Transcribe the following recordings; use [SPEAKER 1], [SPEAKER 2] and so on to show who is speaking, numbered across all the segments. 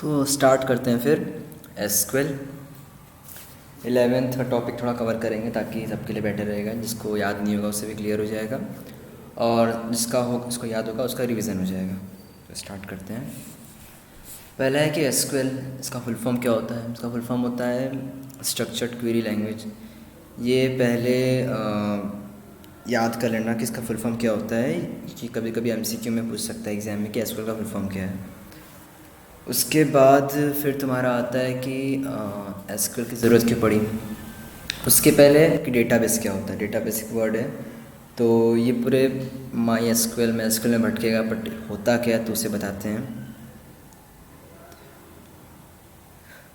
[SPEAKER 1] तो स्टार्ट करते हैं फिर एसक्यूएल 11th का टॉपिक थोड़ा कवर करेंगे ताकि सबके लिए बेटर रहेगा। जिसको याद नहीं होगा उससे भी क्लियर हो जाएगा और जिसको याद होगा उसका रिवीजन हो जाएगा। तो स्टार्ट करते हैं। पहला है कि एसक्यूएल, इसका फुल फॉर्म क्या होता है। इसका फुल फॉर्म होता है स्ट्रक्चर्ड क्वेरी लैंग्वेज। ये पहले याद कर लेना कि इसका फुल फॉर्म क्या होता है, कि कभी कभी एमसीक्यू में पूछ सकता है एग्ज़ाम में कि एसक्यूएल का फुल फॉर्म क्या है। उसके बाद फिर तुम्हारा आता है कि एसक्यूएल की ज़रूरत क्यों पड़ी। उसके पहले कि डेटाबेस क्या होता है। डेटाबेस एक वर्ड है, तो ये पूरे माई एसक्यूएल में भटकेगा, बट होता क्या है तो उसे बताते हैं।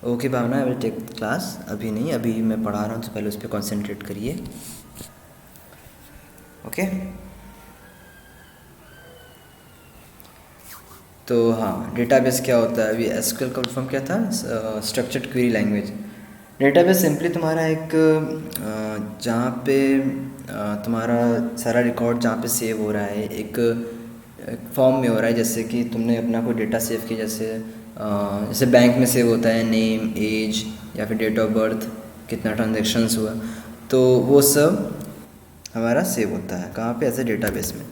[SPEAKER 1] Okay Bhavana, I will take class. अभी नहीं, अभी मैं पढ़ा रहा हूँ तो पहले उस पर कॉन्सेंट्रेट करिए। ओके तो हाँ, डेटाबेस क्या होता है। अभी एसक्यूएल का फुल फॉर्म क्या था, structured query language. Database simply तुम्हारा एक जहाँ पे तुम्हारा सारा रिकॉर्ड जहाँ पे सेव हो रहा है, एक फॉर्म में हो रहा है। जैसे कि तुमने अपना कोई डेटा सेव किया, जैसे बैंक में सेव होता है नेम, एज या फिर डेट ऑफ बर्थ, कितना ट्रांजेक्शन्स हुआ, तो वो सब हमारा सेव होता है कहाँ पे, ऐसे डेटाबेस में।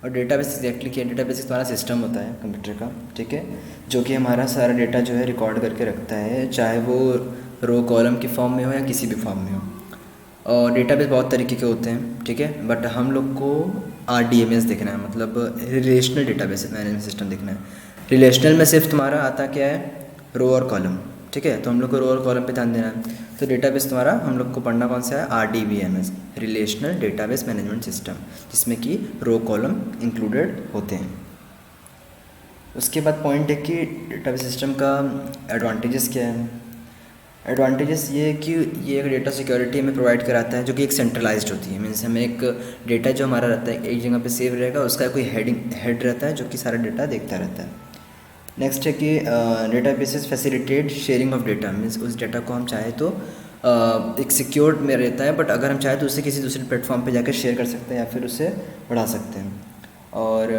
[SPEAKER 1] और डेटाबेस एग्जैक्टली क्या है, डेटाबेस तुम्हारा सिस्टम होता है कंप्यूटर का, ठीक है, जो कि हमारा सारा डेटा जो है रिकॉर्ड करके रखता है, चाहे वो रो कॉलम की फॉर्म में हो या किसी भी फॉर्म में हो। और डेटाबेस बहुत तरीके के होते हैं, ठीक है, बट हम लोग को आरडीएमएस देखना है, मतलब रिलेशनल डेटाबेस मैनेजमेंट सिस्टम देखना है। रिलेशनल में सिर्फ तुम्हारा आता क्या है, रो और कॉलम, ठीक है, तो हम लोग को रो और कॉलम पे ध्यान देना है। तो डेटाबेस तुम्हारा हम लोग को पढ़ना कौन सा है, RDBMS, relational database management system, जिसमें कि रो कॉलम इंक्लूडेड होते हैं। उसके बाद पॉइंट है कि डेटाबेस सिस्टम का एडवांटेजेस क्या है। एडवांटेजेस ये है कि ये एक डेटा सिक्योरिटी हमें प्रोवाइड कराता है, जो कि एक सेंट्रलाइज्ड होती है। मीन्स हमें एक डेटा जो हमारा रहता है एक जगह पे सेव रहेगा, उसका कोई हेड रहता है जो कि सारा डेटा देखता रहता है। नेक्स्ट है कि databases facilitate sharing of data. Means उस डेटा को हम चाहे तो एक सिक्योर्ड में रहता है, बट अगर हम चाहे तो उसे किसी दूसरे प्लेटफॉर्म पे जाकर शेयर कर सकते हैं या फिर उसे बढ़ा सकते हैं। और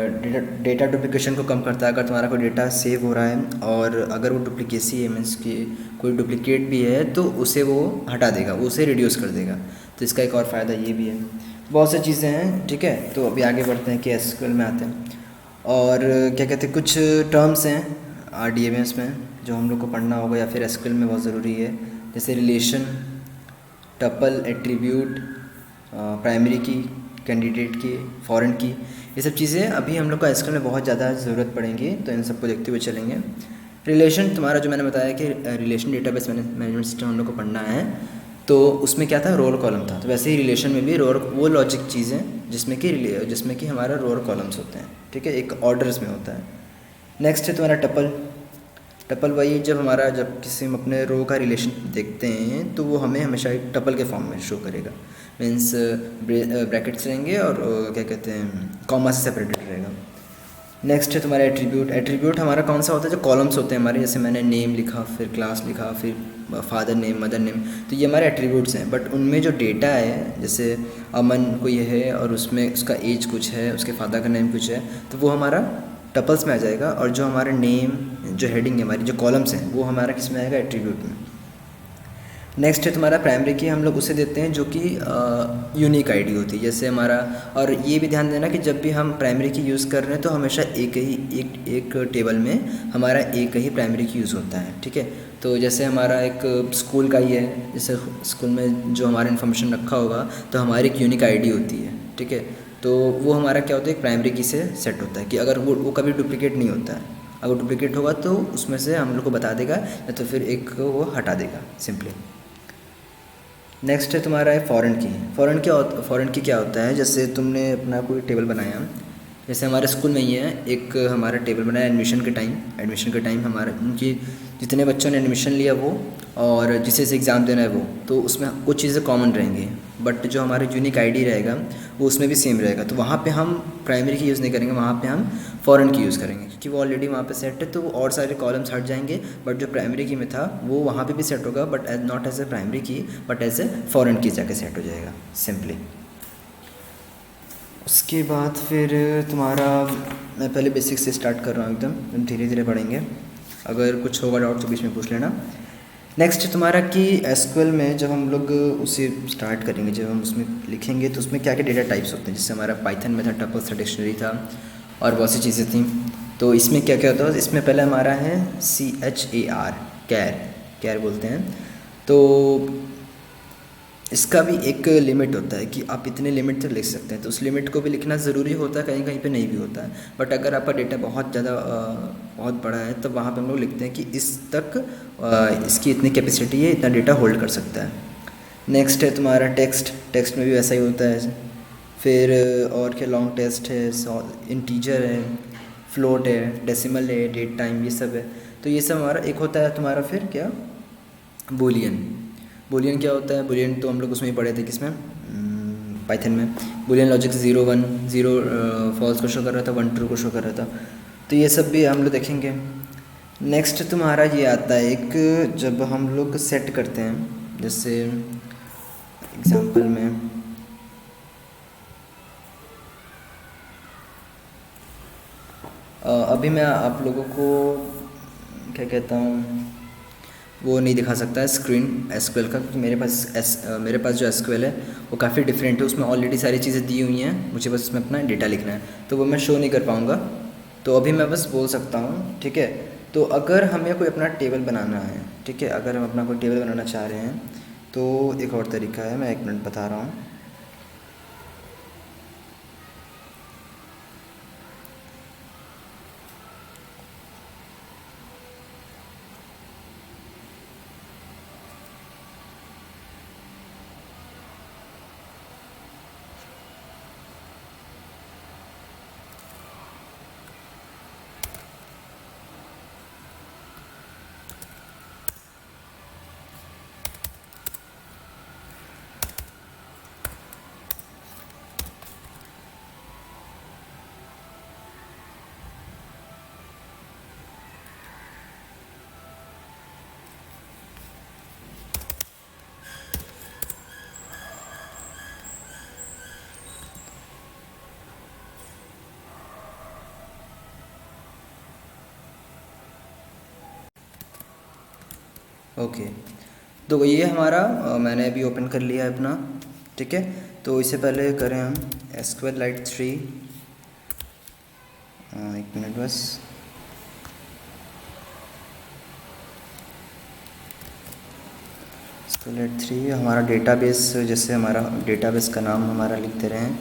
[SPEAKER 1] डेटा डुप्लिकेशन को कम करता है। अगर तुम्हारा कोई डेटा सेव हो रहा है और अगर वो डुप्लीकेसी है, मीन्स कि कोई डुप्लीकेट भी है, तो उसे वो हटा देगा, उसे रिड्यूस कर देगा। तो इसका एक और फ़ायदा ये भी है। बहुत सी चीज़ें हैं, ठीक है। तो अभी आगे बढ़ते हैं कि एसक्यूएल में आते हैं। और क्या कहते हैं, कुछ टर्म्स हैं आरडीएमएस में जो हम लोग को पढ़ना होगा या फिर एसक्यूएल में बहुत ज़रूरी है। जैसे रिलेशन, टपल, एट्रीब्यूट, प्राइमरी की, कैंडिडेट की, फॉरेन की, ये सब चीज़ें अभी हम लोग को एसक्यूएल में बहुत ज़्यादा ज़रूरत पड़ेंगी, तो इन सबको देखते हुए चलेंगे। रिलेशन तुम्हारा जो मैंने बताया कि रिलेशन डेटाबेस मैनेजमेंट सिस्टम हम लोग को पढ़ना है, तो उसमें क्या था, रो और कॉलम था। तो वैसे ही रिलेशन में भी रो और वो लॉजिक चीज़ें जिसमें कि हमारा रो और कॉलम्स होते हैं, ठीक है, एक ऑर्डर्स में होता है। नेक्स्ट है तुम्हारा टपल। टपल वही जब किसी हम अपने रो का रिलेशन देखते हैं तो वो हमें हमेशा एक टपल के फॉर्म में शो करेगा। मीन्स ब्रैकेट्स रहेंगे और क्या कहते हैं, कॉमा से सेपरेटेड रहेगा। नेक्स्ट है तुम्हारा एट्रीब्यूट। एट्रीब्यूट हमारा कौन सा होता है, जो कॉलम्स होते हैं हमारे, जैसे मैंने नेम लिखा, फिर क्लास लिखा, फिर फादर नेम, मदर नेम, तो ये हमारे एट्रीब्यूट्स हैं। बट उनमें जो डेटा है, जैसे अमन कोई है और उसमें उसका एज कुछ है, उसके फादर का नेम कुछ है, तो वो हमारा टपल्स में आ जाएगा। और जो हमारा नेम, जो हेडिंग है हमारी, जो कॉलम्स हैं, वो हमारा किस में आएगा, एट्रीब्यूट में। नेक्स्ट है तुम्हारा प्राइमरी की। हम लोग उसे देते हैं जो कि यूनिक आईडी होती है, जैसे हमारा। और ये भी ध्यान देना कि जब भी हम प्राइमरी की यूज़ कर रहे हैं तो हमेशा एक टेबल में हमारा एक ही प्राइमरी की यूज़ होता है, ठीक है। तो जैसे हमारा एक स्कूल का ही है, जैसे स्कूल में जो हमारा इन्फॉर्मेशन रखा होगा तो हमारी एक यूनिक आईडी होती है, ठीक है। तो वो हमारा क्या होता है, एक प्राइमरी की से सेट होता है कि अगर वो कभी डुप्लीकेट नहीं होता है। अगर डुप्लीकेट होगा तो उसमें से हम लोग को बता देगा, या तो फिर एक को वो हटा देगा सिंपली। नेक्स्ट है तुम्हारा है फॉरेन की। फॉरेन की क्या होता है, जैसे तुमने अपना कोई टेबल बनाया, जैसे हमारे स्कूल में ही है एक हमारा टेबल बनाया एडमिशन के टाइम हमारा उनकी जितने बच्चों ने एडमिशन लिया वो और जिसे से एग्ज़ाम देना है वो, तो उसमें कुछ चीज़ें कॉमन रहेंगी, बट जो हमारे यूनिक आईडी रहेगा वो उसमें भी सेम रहेगा। तो वहाँ पे हम प्राइमरी की यूज़ नहीं करेंगे, वहाँ पे हम फॉरेन की यूज़ करेंगे, क्योंकि वो ऑलरेडी वहाँ पे सेट है। तो वो और सारे कॉलम्स हट जाएंगे, बट जो प्राइमरी की में था वो वहाँ पे भी सेट होगा, but not as a primary key, but as a foreign key जाके सेट हो जाएगा सिंपली। उसके बाद फिर तुम्हारा, मैं पहले बेसिक से स्टार्ट कर रहा हूँ एकदम, धीरे धीरे पढ़ेंगे। अगर कुछ होगा डाउट तो बीच में पूछ लेना। नेक्स्ट तुम्हारा कि एसक्यूएल में जब हम लोग उसे स्टार्ट करेंगे, जब हम उसमें लिखेंगे तो उसमें क्या क्या डेटा टाइप्स होते हैं। जैसे हमारा पाइथन में था टपल्स था, डिक्शनरी था और बहुत सी चीज़ें थी। तो इसमें क्या क्या होता है, इसमें पहले हमारा है CHAR, कैर, कैर बोलते हैं। तो इसका भी एक लिमिट होता है कि आप इतने लिमिट तक लिख सकते हैं। तो उस लिमिट को भी लिखना ज़रूरी होता है, कहीं कहीं पे नहीं भी होता है। बट अगर आपका डेटा बहुत ज़्यादा बहुत बड़ा है तो वहाँ पे हम लोग लिखते हैं कि इस तक इसकी इतनी कैपेसिटी है, इतना डेटा होल्ड कर सकता है। नेक्स्ट है तुम्हारा टेक्स्ट, टेक्स्ट में भी वैसा ही होता है। फिर और क्या, लॉन्ग टेक्स्ट है, इंटीजर है, फ्लोट है, डेसिमल है, डेट टाइम, ये सब है। तो ये सब हमारा एक होता है तुम्हारा फिर क्या, बूलियन। बूलियन क्या होता है, बूलियन तो हम लोग उसमें ही पढ़े थे, किसमें, पाइथन में। बूलियन लॉजिक 0 1, 0 फॉल्स को शो कर रहा था, 1 ट्रू को शो कर रहा था। तो ये सब भी हम लोग देखेंगे। नेक्स्ट तुम्हारा ये आता है एक, जब हम लोग सेट करते हैं, जैसे एग्जांपल में अभी मैं आप लोगों को क्या कहता हूँ, वो नहीं दिखा सकता है स्क्रीन एसक्यूएल का, क्योंकि मेरे पास जो एसक्यूएल है वो काफ़ी डिफरेंट है। उसमें ऑलरेडी सारी चीज़ें दी हुई हैं, मुझे बस उसमें अपना डेटा लिखना है, तो वो मैं शो नहीं कर पाऊँगा। तो अभी मैं बस बोल सकता हूँ, ठीक है। तो अगर हमें कोई अपना टेबल बनाना है, ठीक है, अगर हम अपना कोई टेबल बनाना चाह रहे हैं तो एक और तरीका है, मैं 1 मिनट बता रहा हूँ। ओके, तो ये हमारा मैंने अभी ओपन कर लिया है अपना, ठीक है। तो इससे पहले करें हम SQLite 3, 1 मिनट बस। SQLite 3 हमारा डेटाबेस, जैसे हमारा डेटाबेस का नाम हमारा लिख दे रहे हैं।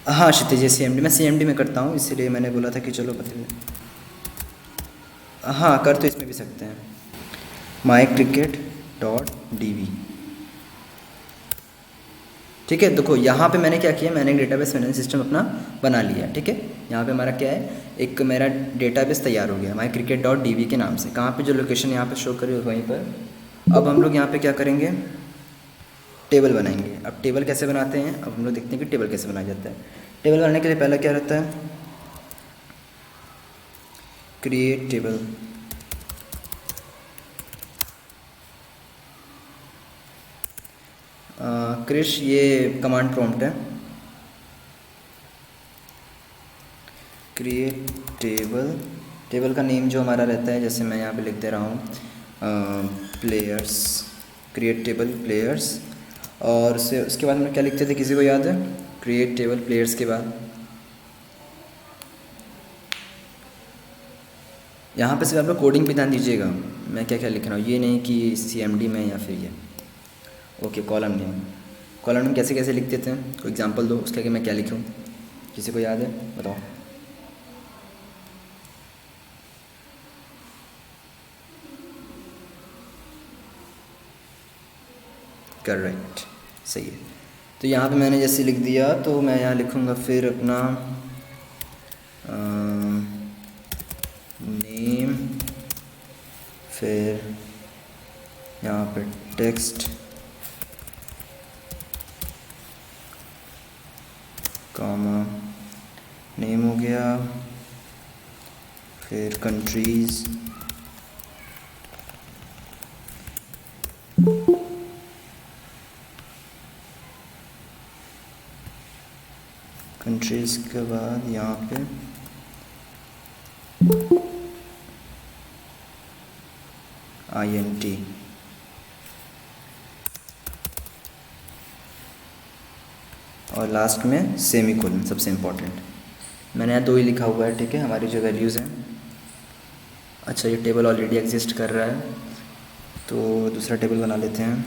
[SPEAKER 1] हाँ क्षितिज, CMD, मैं CMD में करता हूँ, इसीलिए मैंने बोला था कि चलो बता। हाँ कर तो इसमें भी सकते हैं, mycricket.db, ठीक है। देखो यहाँ पे मैंने क्या किया, मैंने एक डेटाबेस मैनेजमेंट सिस्टम अपना बना लिया, ठीक है। यहाँ पे हमारा क्या है, एक मेरा डेटाबेस तैयार हो गया mycricket.db के नाम से। कहाँ पे जो लोकेशन यहाँ पे शो करी वहीं पर। अब हम लोग यहाँ पे क्या करेंगे, टेबल बनाएंगे। अब टेबल कैसे बनाते हैं, अब हम लोग देखते हैं कि टेबल कैसे बनाया जाता है। टेबल बनाने के लिए पहला क्या रहता है, क्रिएट टेबल। क्रिश, ये कमांड प्रॉम्प्ट है, क्रिएट टेबल। टेबल का नेम जो हमारा रहता है, जैसे मैं यहाँ पे लिख दे रहा हूँ प्लेयर्स, क्रिएट टेबल प्लेयर्स। और उसके बाद में क्या लिखते थे, किसी को याद है, क्रिएट टेबल प्लेयर्स के बाद यहाँ पे सिर्फ आप लोग कोडिंग पे ध्यान दीजिएगा, मैं क्या क्या लिख रहा हूँ, ये नहीं कि CMD में या फिर ये। Okay, column name, column name कैसे कैसे लिखते थे, कोई एग्जांपल दो उसके आगे मैं क्या लिखूँ, किसी को याद है बताओ। करेक्ट, सही है। तो यहाँ पे मैंने जैसे लिख दिया, तो मैं यहाँ लिखूँगा फिर अपना नेम, फिर यहाँ पे टेक्स्ट, कॉमा, नेम हो गया, फिर कंट्रीज़, कंट्रीज़ के बाद यहाँ पे INT, और लास्ट में सेमीकोलन, सबसे इम्पोर्टेंट। मैंने यहाँ 2 ही लिखा हुआ है, ठीक है, हमारी जो वैल्यूज़ हैं। अच्छा, ये टेबल ऑलरेडी एग्जिस्ट कर रहा है, तो दूसरा टेबल बना लेते हैं।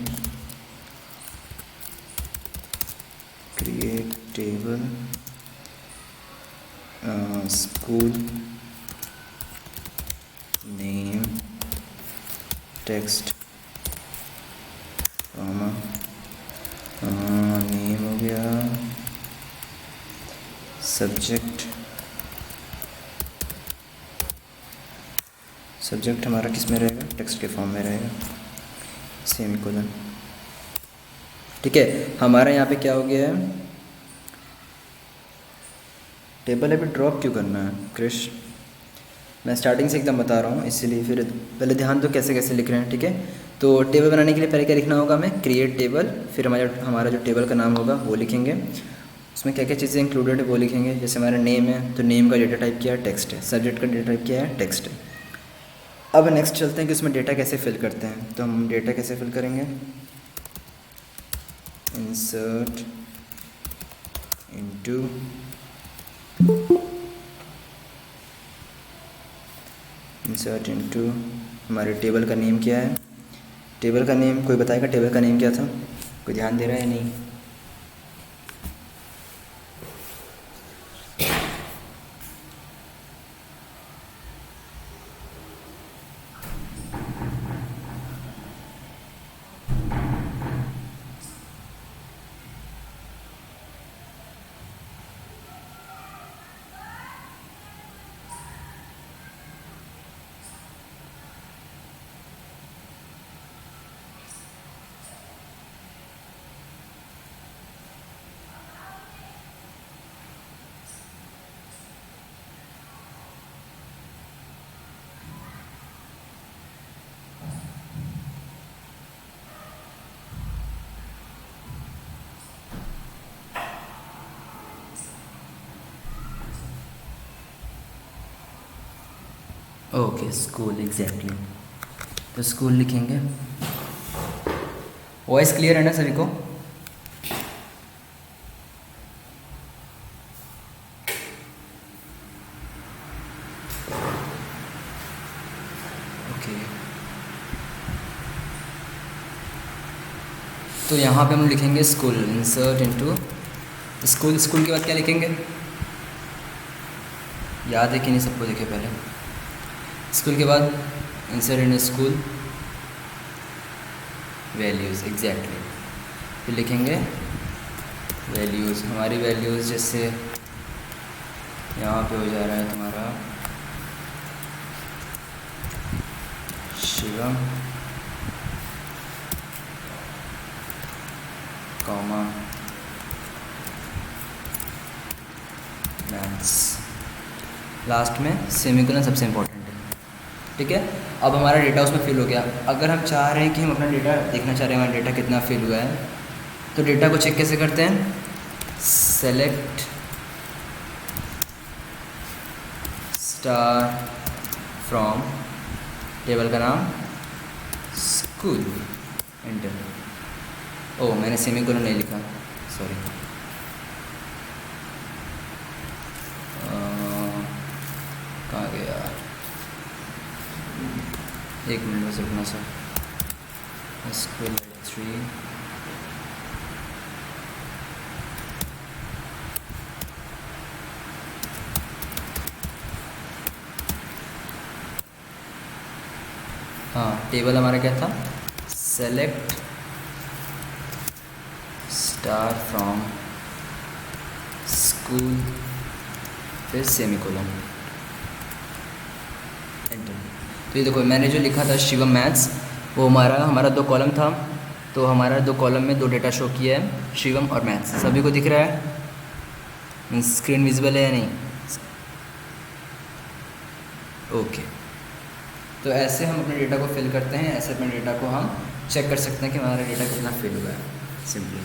[SPEAKER 1] Create table school name text comma name हो गया, सब्जेक्ट हमारा किस में रहेगा, टेक्स्ट के फॉर्म में रहेगा, सेमीकोलन। ठीक है, हमारा यहाँ पे क्या हो गया है, टेबल अभी ड्रॉप क्यों करना है क्रिश, मैं स्टार्टिंग से एकदम बता रहा हूँ, इसीलिए फिर पहले ध्यान दो कैसे कैसे लिख रहे हैं। ठीक है, तो टेबल बनाने के लिए पहले क्या लिखना होगा हमें, क्रिएट टेबल, फिर हमारा जो टेबल का नाम होगा वो लिखेंगे, उसमें क्या क्या चीज़ें इंक्लूडेड है वो लिखेंगे। जैसे हमारा नेम है, तो नेम का डेटा टाइप क्या है, टेक्स्ट है, सब्जेक्ट का डेटा टाइप क्या है, टेक्स्ट है। अब नेक्स्ट चलते हैं कि उसमें डेटा कैसे फिल करते हैं। तो हम डेटा कैसे फिल करेंगे, इंसर्ट इनटू हमारे टेबल का नेम क्या है, टेबल का नेम कोई बताएगा, टेबल का नेम क्या था, कोई ध्यान दे रहा है या नहीं। ओके, स्कूल, एग्जैक्टली, तो स्कूल लिखेंगे। वॉइस क्लियर है ना सभी को। ओके, तो यहाँ पे हम लिखेंगे school, insert into school. School के बाद क्या लिखेंगे, याद है कि नहीं सबको, देखिए पहले स्कूल के बाद insert in school values, exactly, फिर लिखेंगे वैल्यूज़। हमारी वैल्यूज़ जैसे यहाँ पे हो जा रहा है तुम्हारा शिवम कॉमा मैथ्स, लास्ट में सेमीकोलन सबसे इम्पोर्टेंट है। ठीक है, अब हमारा डेटा उसमें फिल हो गया। अगर हम चाह रहे हैं कि हम अपना डेटा देखना चाह रहे हैं, हमारा डेटा कितना फिल हुआ है, तो डेटा को चेक कैसे करते हैं, सेलेक्ट स्टार फ्रॉम टेबल का नाम स्कूल, एंटर। ओ, मैंने सेमीकोलन नहीं लिखा, सॉरी। कहाँ गया, एक मिनट बस रुकना सर। स्कूल 3 हाँ, टेबल हमारा क्या था, सेलेक्ट स्टार फ्रॉम स्कूल, फिर सेमीकोलन, एंटर। तो ये देखो, मैंने जो लिखा था शिवम मैथ्स, वो हमारा 2 कॉलम था, तो हमारा 2 कॉलम में 2 डेटा शो किया है, शिवम और मैथ्स। सभी को दिख रहा है, मीन्स स्क्रीन विजिबल है या नहीं। ओके, तो ऐसे हम अपने डेटा को फिल करते हैं, ऐसे अपने डेटा को हम चेक कर सकते हैं कि हमारा डेटा कितना फिल हुआ है, सिंपली।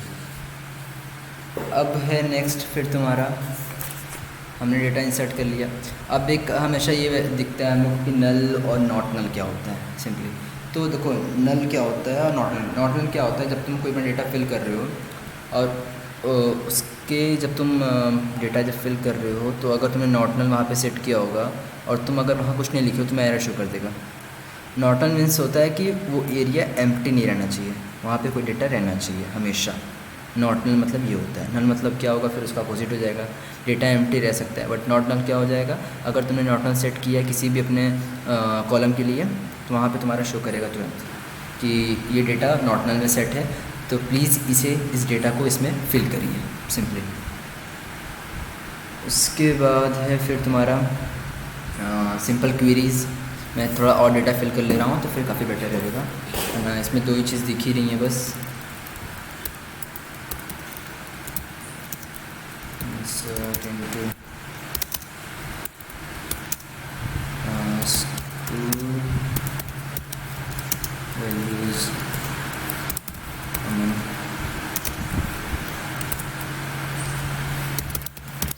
[SPEAKER 1] अब है नेक्स्ट, फिर तुम्हारा हमने डेटा इंसर्ट कर लिया। अब एक हमेशा ये दिखता है हम लोग कि नल और नॉट नल क्या होता है, सिंपली तो देखो नल क्या होता है और नॉट नल। नॉट नल क्या होता है, जब तुम कोई भी डेटा फिल कर रहे हो और उसके जब तुम डेटा जब फिल कर रहे हो, तो अगर तुमने नॉट नल वहाँ पे सेट किया होगा और तुम अगर वहाँ कुछ नहीं लिखे हो, तुम्हें एरर शो कर देगा। नॉट नल मीन्स होता है कि वो एरिया एम्प्टी नहीं रहना चाहिए, वहाँ पे कोई डेटा रहना चाहिए हमेशा। नॉट नल मतलब ये होता है। नल मतलब क्या होगा, फिर उसका अपोजिट हो जाएगा, डेटा एम्प्टी रह सकता है। बट नॉट नल क्या हो जाएगा, अगर तुमने नॉट नल सेट किया किसी भी अपने कॉलम के लिए, तो वहाँ पे तुम्हारा शो करेगा तुरंत कि ये डेटा नॉट नल में सेट है, तो प्लीज़ इस डेटा को इसमें फिल करिए सिंपली। उसके बाद है फिर तुम्हारा सिंपल क्वेरीज़। मैं थोड़ा और डेटा फिल कर ले रहा हूँ तो फिर काफ़ी बेटर रहेगा, है ना। इसमें दो ही चीज़ दिख ही रही है बस। School values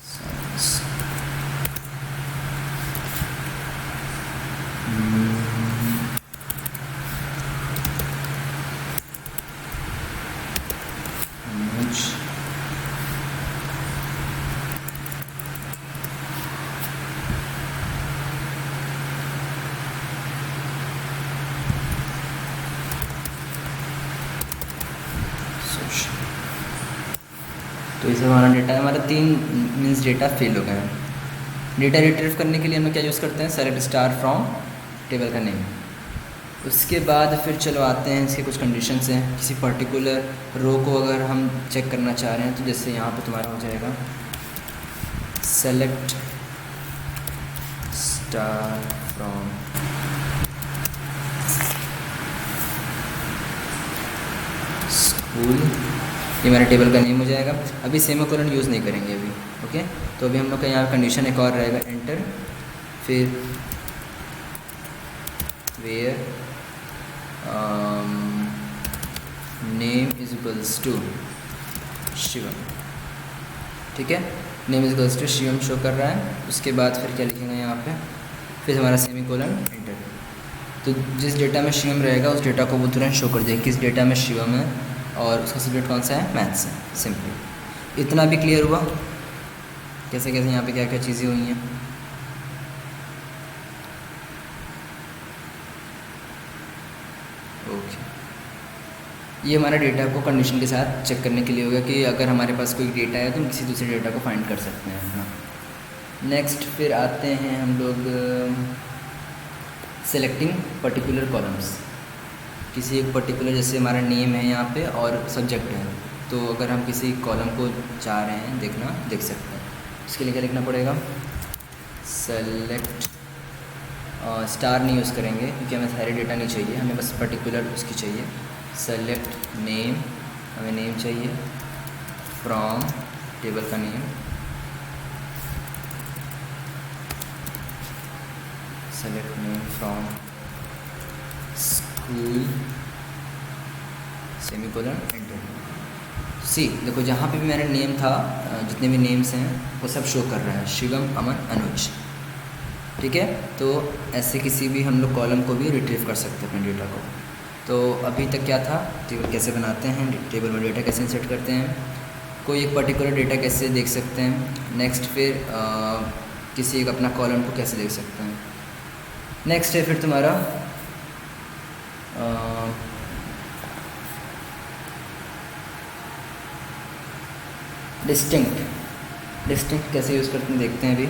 [SPEAKER 1] science. तो इसे हमारा डेटा, हमारा 3 मीन्स डेटा फेल हो गया है। डेटा रिट्रीव करने के लिए हम क्या यूज़ करते हैं, सेलेक्ट स्टार फ्रॉम टेबल का नेम। उसके बाद फिर चलो आते हैं, इसके कुछ कंडीशंस हैं। किसी पर्टिकुलर रो को अगर हम चेक करना चाह रहे हैं, तो जैसे यहाँ पे तुम्हारा हो जाएगा सेलेक्ट स्टार फ्रॉम स्कूल, ये मेरा टेबल का नेम हो जाएगा। अभी सेमीकोलन यूज़ नहीं करेंगे अभी, ओके। तो अभी हम लोग का यहाँ कंडीशन एक और रहेगा, एंटर, फिर where name is equals to Shivam, ठीक है। Name is equals to Shivam show कर रहा है। उसके बाद फिर क्या लिखेंगे यहाँ पे, फिर हमारा सेमीकोलन, एंटर। तो जिस डेटा में शिवम रहेगा उस डेटा को वो तुरंत शो कर देगा किस डेटा में शिवम है, और उसका सब्जेक्ट कौन सा है, मैथ्स है। सिंपली इतना भी क्लियर हुआ, कैसे कैसे यहाँ पे क्या क्या चीज़ें हुई हैं। ओके, ये हमारा डेटा को कंडीशन के साथ चेक करने के लिए होगा कि अगर हमारे पास कोई डेटा है तो हम किसी दूसरे डेटा को फाइंड कर सकते हैं, हाँ। नेक्स्ट फिर आते हैं हम लोग सेलेक्टिंग पर्टिकुलर कॉलम्स। किसी एक पर्टिकुलर, जैसे हमारा नेम है यहाँ पे और सब्जेक्ट है, तो अगर हम किसी कॉलम को चाह रहे हैं देखना, देख सकते हैं। उसके लिए क्या लिखना पड़ेगा, सेलेक्ट, स्टार नहीं यूज़ करेंगे क्योंकि हमें सारे डेटा नहीं चाहिए, हमें बस पर्टिकुलर उसकी चाहिए। सेलेक्ट नेम, हमें नेम चाहिए, फ्रॉम टेबल का name, select name from school, semicolon, enter. See देखो जहाँ पे भी मेरा नेम था, जितने भी नेम्स हैं वो सब शो कर रहा है, शिवम, अमन, अनुज, ठीक है। तो ऐसे किसी भी हम लोग कॉलम को भी रिट्रीव कर सकते हैं अपने डेटा को। तो अभी तक क्या था, टेबल कैसे बनाते हैं, टेबल में डेटा कैसे इंसर्ट करते हैं, कोई एक पर्टिकुलर डेटा कैसे देख सकते हैं। नेक्स्ट फिर किसी एक अपना कॉलम को कैसे देख सकते हैं। नेक्स्ट है फिर तुम्हारा डिस्टिंक्ट कैसे यूज़ करते हैं देखते हैं अभी।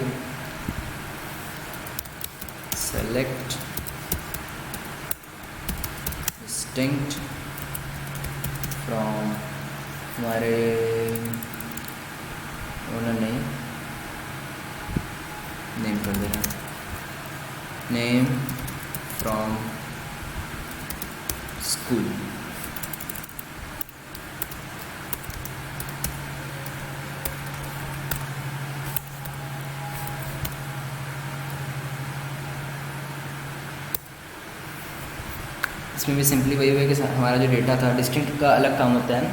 [SPEAKER 1] सेलेक्ट डिस्टिंक्ट फ्रॉम, हमारे ओनर नेम कर देना, नेम फ्रॉम स्कूल। इसमें भी सिंपली वही होगा कि हमारा जो डेटा था, डिस्टिंक्ट का अलग काम होता है,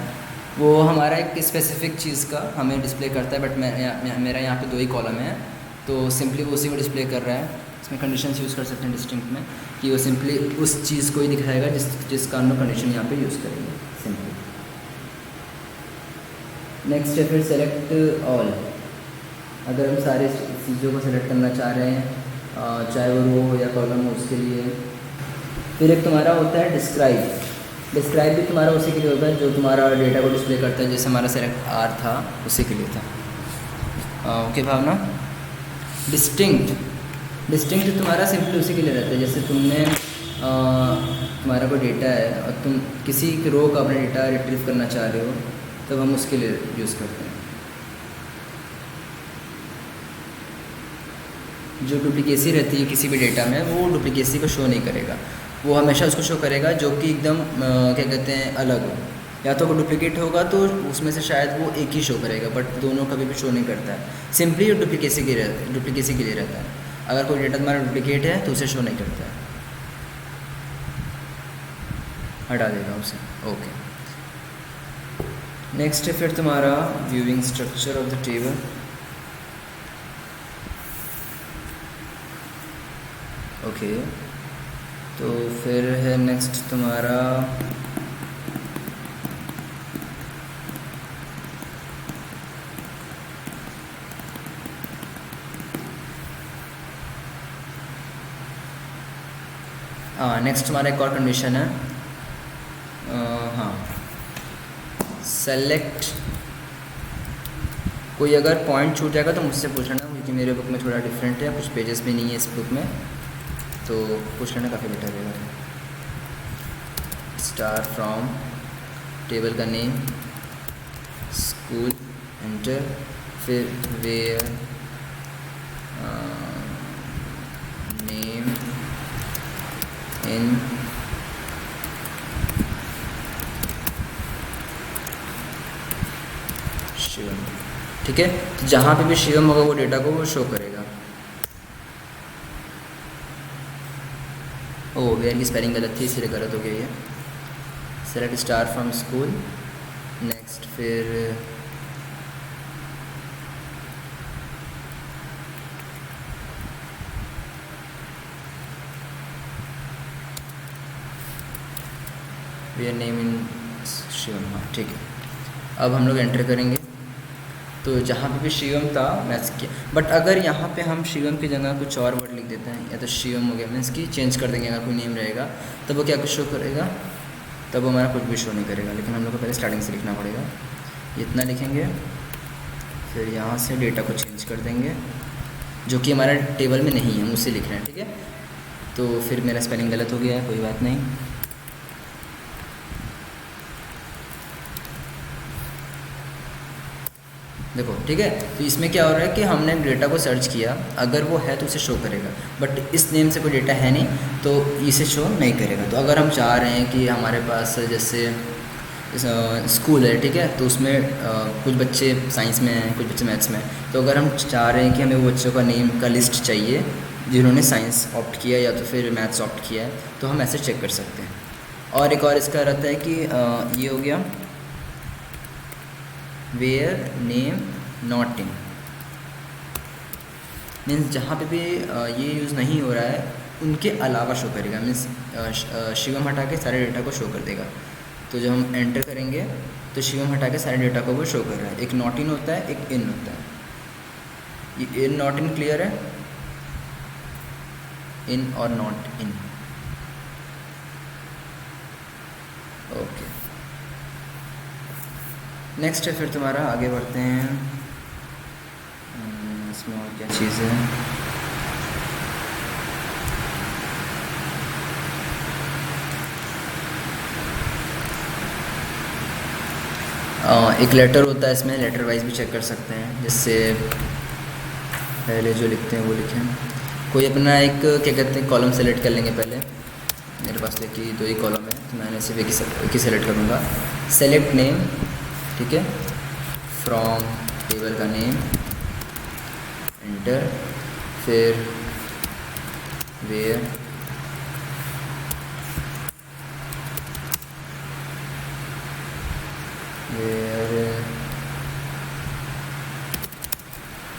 [SPEAKER 1] वो हमारा एक स्पेसिफिक चीज़ का हमें डिस्प्ले करता है। बट मेरा यहाँ पे 2 ही कॉलम है, तो सिंपली वो उसी को डिस्प्ले कर रहा है। इसमें कंडीशंस यूज़ कर सकते हैं डिस्टिंक्ट में कि वो सिंपली उस चीज़ को ही दिखाएगा जिसका हम लोग कंडीशन यहाँ पे यूज़ करेंगे सिंपली। नेक्स्ट है फिर सेलेक्ट ऑल। अगर हम सारे चीज़ों को सेलेक्ट करना चाह रहे हैं, चाहे वो रो हो या कॉलम हो, उसके लिए। फिर एक तुम्हारा होता है डिस्क्राइब। डिस्क्राइब भी तुम्हारा उसी के लिए होता है जो तुम्हारा डेटा को डिस्प्ले करता है, जैसे हमारा सेलेक्ट आर था उसी के लिए था। ओके भावना। डिस्टिंक्ट तुम्हारा सिंपली उसी के लिए रहता है, जैसे तुमने तुम्हारा कोई डेटा है और तुम किसी रो का अपना डेटा रिट्रीव करना चाह रहे हो, तब हम उसके लिए यूज़ करते हैं। जो डुप्लीकेसी रहती है किसी भी डेटा में, वो डुप्लीकेसी को शो नहीं करेगा, वो हमेशा उसको शो करेगा जो कि एकदम क्या कहते हैं अलग हो। या तो वो डुप्लीकेट होगा तो उसमें से शायद वो एक ही शो करेगा, बट दोनों कभी भी शो नहीं करता है। सिंपली डुप्लीकेसी के लिए रहता है। अगर कोई डेटा तुम्हारा डुप्लीकेट है तो उसे शो नहीं करता है, हटा देगा उसे। ओके। नेक्स्ट है फिर तुम्हारा viewing structure of the table. Okay, तो फिर है नेक्स्ट तुम्हारा नेक्स्ट हमारा एक और कंडीशन है, हाँ, सेलेक्ट। कोई अगर पॉइंट छूट जाएगा तो मुझसे पूछ लेना, क्योंकि मेरे बुक में थोड़ा डिफरेंट है, कुछ पेजेस में नहीं है इस बुक में, तो पूछ लेना, काफ़ी बेटर रहेगा। स्टार फ्रॉम, टेबल का नेम, स्कूल, एंटर, फिर वेयर, नेम, इन, शिवम। ठीक है, तो जहाँ पे भी शिवम होगा वो डेटा को वो शो करेगा। ओ, वेयर की स्पेलिंग गलत थी इसलिए गलत हो गई है। Select star from school. Next फिर वेयर नेम इन शिवम। हाँ ठीक है, अब हम लोग एंटर करेंगे। तो जहाँ पे भी शिवम था मैच किया, बट अगर यहाँ पे हम शिवम की जगह कुछ और वर्ड लिख देते हैं, या तो शिवम हो गया मीन्स की चेंज कर देंगे, अगर कोई नेम रहेगा तब वो क्या कुछ शो करेगा, तब वो हमारा कुछ भी शो नहीं करेगा। लेकिन हम लोग को पहले स्टार्टिंग से लिखना पड़ेगा। इतना लिखेंगे, फिर यहाँ से डेटा को चेंज कर देंगे, जो कि हमारा टेबल में नहीं है, हम उससे लिख रहे हैं। ठीक है, तो फिर मेरा स्पेलिंग गलत हो गया है, कोई बात नहीं। देखो ठीक है, तो इसमें क्या हो रहा है कि हमने डेटा को सर्च किया, अगर वो है तो उसे शो करेगा, बट इस नेम से कोई डेटा है नहीं तो इसे शो नहीं करेगा। तो अगर हम चाह रहे हैं कि हमारे पास जैसे स्कूल है, ठीक है, तो उसमें कुछ बच्चे साइंस में हैं, कुछ बच्चे मैथ्स में हैं, तो अगर हम चाह रहे हैं कि हमें वो बच्चों का नेम का लिस्ट चाहिए जिन्होंने साइंस ऑप्ट किया या तो फिर मैथ्स ऑप्ट किया है, तो हम ऐसे चेक कर सकते हैं। और एक और इसका रहता है कि ये हो गया where name not in, means जहाँ पे भी ये यूज़ नहीं हो रहा है उनके अलावा शो करेगा, मीन्स शिवम हटा के सारे डेटा को शो कर देगा। तो जब हम एंटर करेंगे तो शिवम हटा के सारे डेटा को वो शो कर रहा है। एक नॉट इन होता है, एक इन होता है। ये इन नॉट इन क्लियर है, इन और नॉट इन। ओके, नेक्स्ट है फिर तुम्हारा, आगे बढ़ते हैं। इसमें और क्या चीज़ है, एक लेटर होता है इसमें, लेटर वाइज भी चेक कर सकते हैं, जिससे पहले जो लिखते हैं वो लिखें। कोई अपना एक क्या कहते हैं कॉलम सेलेक्ट कर लेंगे पहले। मेरे पास देखिए 2 ही कॉलम है, तो मैंने सिर्फ एक ही सेलेक्ट करूँगा। सेलेक्ट नेम, ठीक है, फ्रॉम टेबल का नेम, एंटर, फिर वेयर,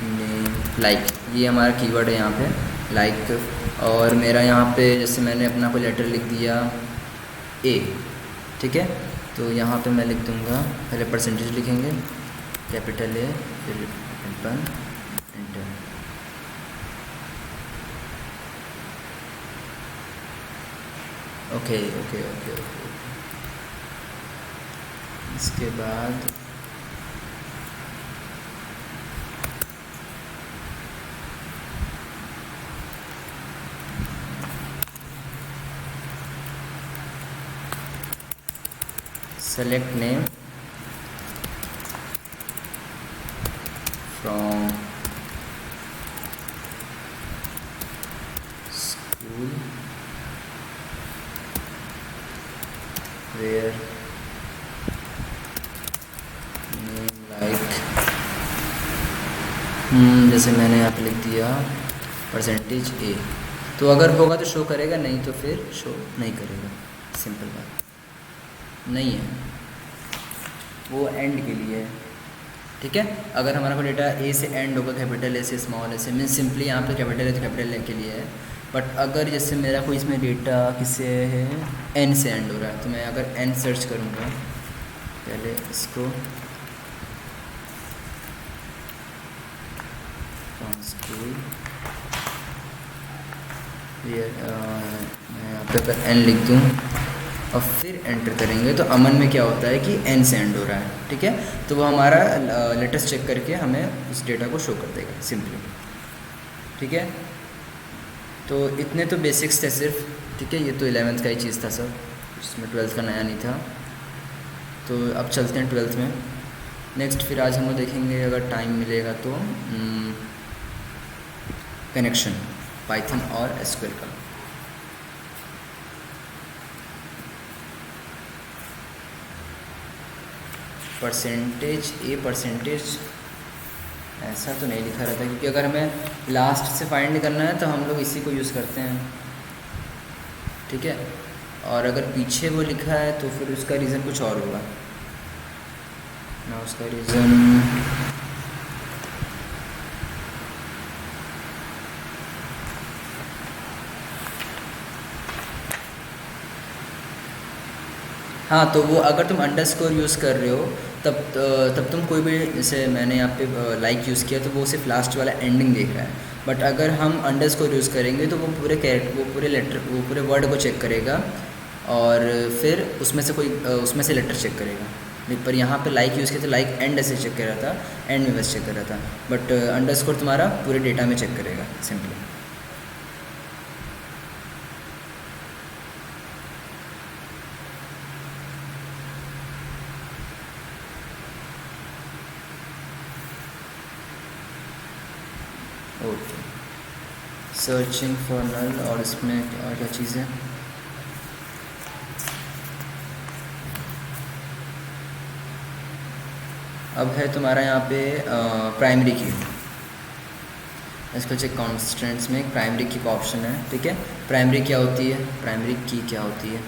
[SPEAKER 1] नेम, लाइक, ये हमारा कीवर्ड है यहाँ पे। लाइक, और मेरा यहाँ पे जैसे मैंने अपना कोई लेटर लिख दिया ए, ठीक है, तो यहाँ पे मैं लिख दूँगा, पहले परसेंटेज लिखेंगे, कैपिटल ए, फिर अपन enter. Okay okay okay okay. इसके बाद select name from school where name like जैसे मैंने यहाँ पे लिख दिया परसेंटेज ए, तो अगर होगा तो शो करेगा, नहीं तो फिर शो नहीं करेगा, सिंपल बात। नहीं है वो एंड के लिए है, ठीक है। अगर हमारा कोई डेटा ए से एंड होगा, कैपिटल ए से स्मॉल ए से, मीन सिंपली यहाँ पे कैपिटल ए तो कैपिटल ए के लिए है। बट अगर जैसे मेरा कोई इसमें डेटा किससे है, एन से एंड हो रहा है, तो मैं अगर एन सर्च करूँगा, पहले इसको स्कूल, मैं यहाँ पे अगर एन लिख दूँ और फिर एंटर करेंगे, तो अमन में क्या होता है कि एन से एंड हो रहा है, ठीक है। तो वो हमारा लेटेस्ट चेक करके हमें उस डेटा को शो कर देगा सिंपली, ठीक है। तो इतने तो बेसिक्स थे सिर्फ, ठीक है। ये तो 11th का ही चीज़ था सब, इसमें 12th का नया नहीं था। तो अब चलते हैं 12th में। नेक्स्ट फिर आज हम लोग देखेंगे, अगर टाइम मिलेगा तो, कनेक्शन पाइथन और एसक्यूएल का। परसेंटेज ए, परसेंटेज ऐसा तो नहीं लिखा रहता, क्योंकि अगर हमें लास्ट से फाइंड करना है तो हम लोग इसी को यूज़ करते हैं, ठीक है। और अगर पीछे वो लिखा है तो फिर उसका रीज़न कुछ और होगा ना, उसका रीज़न हाँ, तो वो अगर तुम अंडरस्कोर यूज़ कर रहे हो तब तुम कोई भी, जैसे मैंने यहाँ पे लाइक यूज़ किया तो वो सिर्फ लास्ट वाला एंडिंग देख रहा है। बट अगर हम अंडरस्कोर यूज़ करेंगे तो वो पूरे कैरेक्टर, वो पूरे लेटर, वो पूरे वर्ड को चेक करेगा और फिर उसमें से लेटर चेक करेगा। पर यहाँ पे लाइक यूज़ किया तो लाइक एंड ऐसे चेक कर रहा था, एंड में बस चेक कर रहा था। बट अंडरस्कोर तुम्हारा पूरे डेटा में चेक करेगा सिंपली। ओके, सर्चिंग फॉर नल, और इसमें और क्या चीज़ है, अब है तुम्हारा यहाँ पे प्राइमरी की। इसको चेक कॉन्स्टेंट्स में एक प्राइमरी की का ऑप्शन है, ठीक है। प्राइमरी क्या होती है, प्राइमरी की क्या होती है,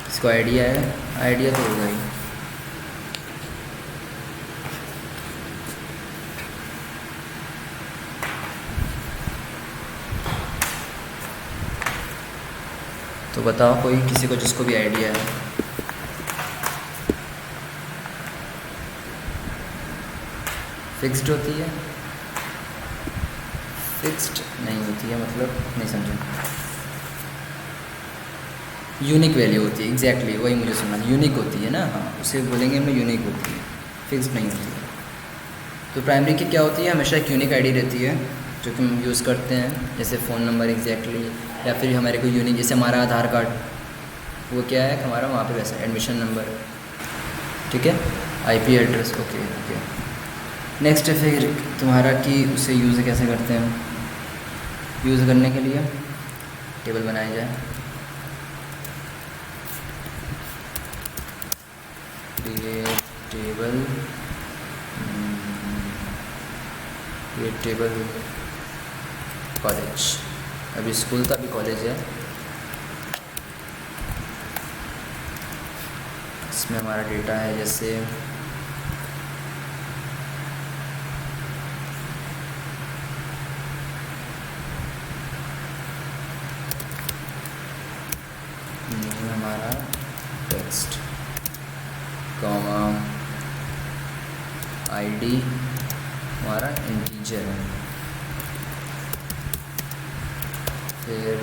[SPEAKER 1] इसको आइडिया है, आइडिया तो होगा ही। तो बताओ कोई, किसी को जिसको भी आइडिया है। फिक्स्ड होती है, फिक्स्ड नहीं होती है, मतलब नहीं समझे। यूनिक वैल्यू होती है, एग्जैक्टली वही मुझे सुनना, यूनिक होती है ना, हाँ उसे बोलेंगे हम, यूनिक होती है, फिक्स्ड नहीं होती है। तो प्राइमरी की क्या होती है, हमेशा एक यूनिक आईडी रहती है जो कि हम यूज़ करते हैं, जैसे फ़ोन नंबर एग्जैक्टली, या फिर हमारे को यूनिक, जैसे हमारा आधार कार्ड, वो क्या है हमारा, वहाँ पे वैसा एडमिशन नंबर, ठीक है, IP address. Okay okay. Next है फिर तुम्हारा कि उसे यूज़ कैसे करते हैं। यूज़ करने के लिए टेबल बनाया जाए, टेबल कॉलेज, अभी स्कूल का भी कॉलेज है, इसमें हमारा डेटा है, जैसे हमारा टेक्स्ट कॉमा आईडी हमारा इंटीजर है, फिर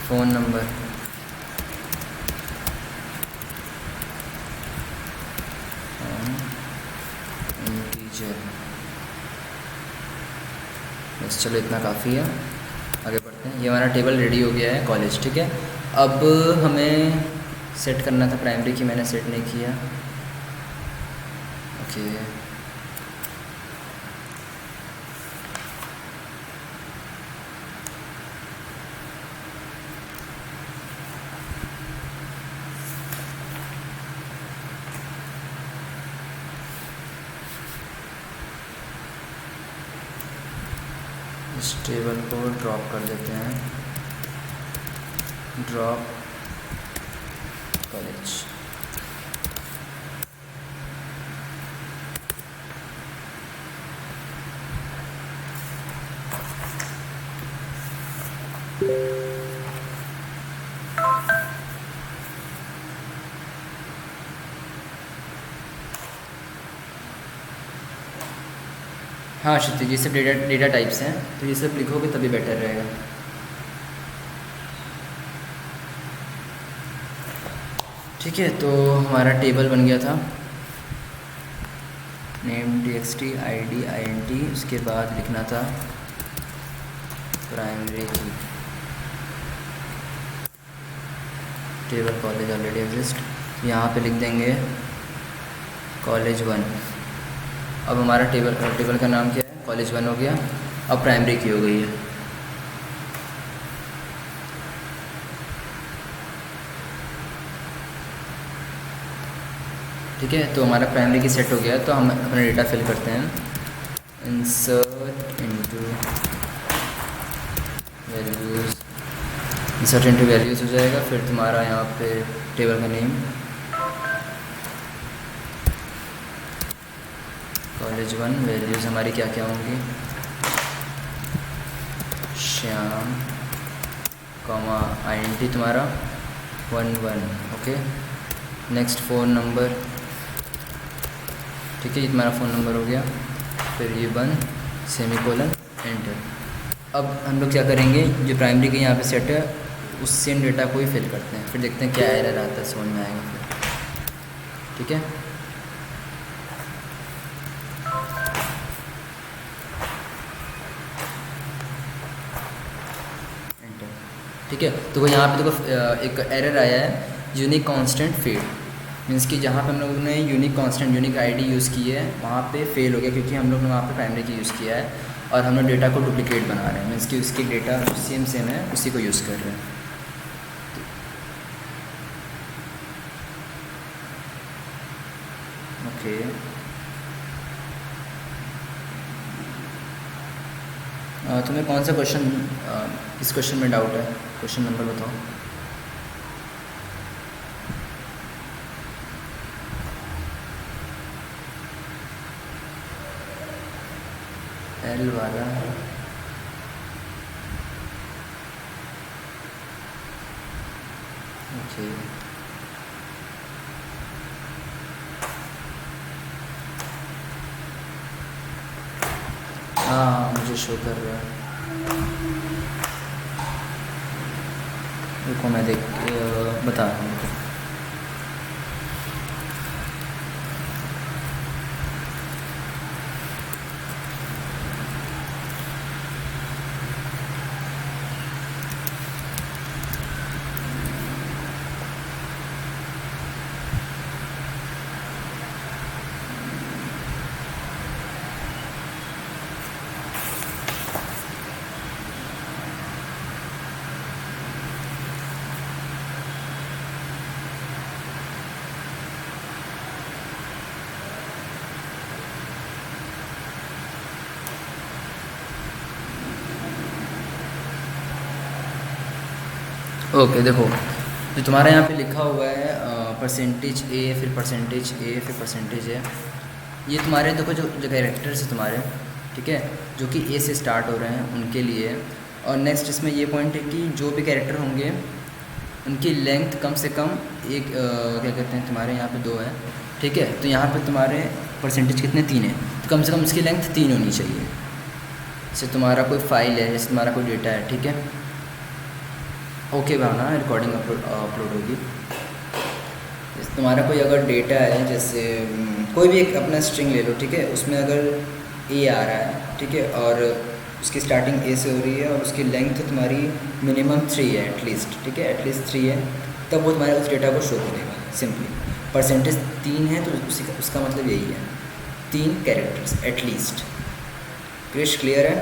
[SPEAKER 1] फ़ोन नंबर इंटीजर। बस चलो इतना काफ़ी है, आगे बढ़ते हैं। ये हमारा टेबल रेडी हो गया है कॉलेज, ठीक है। अब हमें सेट करना था प्राइमरी की, मैंने सेट नहीं किया। ओके इस टेबल को ड्रॉप कर देते हैं, ड्रॉप कॉलेज। हाँ क्षितिज, ये सब डेटा टाइप्स हैं, तो ये सब लिखोगे तभी बेटर रहेगा। ठीक है, तो हमारा टेबल बन गया था, नेम txt id int, उसके बाद लिखना था प्राइमरी की। टेबल कॉलेज ऑलरेडी एग्जिस्ट, यहाँ पे लिख देंगे कॉलेज 1। अब हमारा टेबल का नाम क्या है, कॉलेज 1 हो गया। अब प्राइमरी की हो गई है। ठीक है, तो हमारा प्राइमरी की सेट हो गया, तो हम अपना डेटा फिल करते हैं। इंसर्ट इनटू वैल्यूज़ हो जाएगा। फिर तुम्हारा यहाँ पे टेबल का नेम कॉलेज 1, वैल्यूज़ हमारी क्या क्या होंगी, श्याम कॉमा आइडेंटिटी तुम्हारा 11। ओके, नेक्स्ट फ़ोन नंबर, ठीक है, ये तुम्हारा फ़ोन नंबर हो गया। फिर ये 1 सेमीकोलन एंटर। अब हम लोग क्या करेंगे, जो प्राइमरी के यहाँ पे सेट है उस सेम डेटा को ही फिल करते हैं, फिर देखते हैं क्या एरर आता है, समझ में आएगा फिर। ठीक है, एंटर। ठीक है, तो वो यहाँ पे देखो एक एरर आया है, यूनिक कांस्टेंट फेल, मीन्स कि जहाँ पे हम लोगों ने unique constant unique ID use की है वहाँ पे फेल हो गया, क्योंकि हम लोग ने वहाँ पे प्राइमरी की यूज़ किया है और हम लोग डेटा को डुप्लीकेट बना रहे हैं, मीन्स कि उसकी डेटा सेम है, उसी को यूज़ कर रहे हैं। ओके, तुम्हें कौन सा क्वेश्चन, किस क्वेश्चन में डाउट है, क्वेश्चन नंबर बताओ। एल वाला ओके, हाँ मुझे शो कर रहा है, रुको मैं बता रहा हूँ। ओके देखो, जो तुम्हारा यहाँ पे लिखा हुआ है परसेंटेज ए, फिर परसेंटेज ए, फिर परसेंटेज ए, ये तुम्हारे देखो जो कैरेक्टर्स है तुम्हारे, ठीक है, जो कि ए से स्टार्ट हो रहे हैं उनके लिए। और नेक्स्ट इसमें ये पॉइंट है कि जो भी कैरेक्टर होंगे उनकी लेंथ कम से कम एक क्या कहते हैं तुम्हारे यहाँ पे 2 है, ठीक है, तो यहाँ पे तुम्हारे परसेंटेज कितने 3 है, तो कम से कम इसकी लेंथ 3 होनी चाहिए। जैसे तुम्हारा कोई फाइल है, जैसे तुम्हारा कोई डेटा है, ठीक है, ओके भावना रिकॉर्डिंग अपलोड होगी। जैसे तुम्हारा कोई अगर डेटा है, जैसे कोई भी एक अपना स्ट्रिंग ले लो, ठीक है, उसमें अगर ए आ रहा है, ठीक है, और उसकी स्टार्टिंग ए से हो रही है और उसकी लेंथ तुम्हारी मिनिमम 3 है एटलीस्ट, ठीक है, एटलीस्ट 3 है, तब वो तुम्हारे उस डेटा को शो करेगा सिंपली। परसेंटेज 3 है तो उसका मतलब यही है 3 कैरेक्टर्स एटलीस्ट। क्रिश क्लियर है?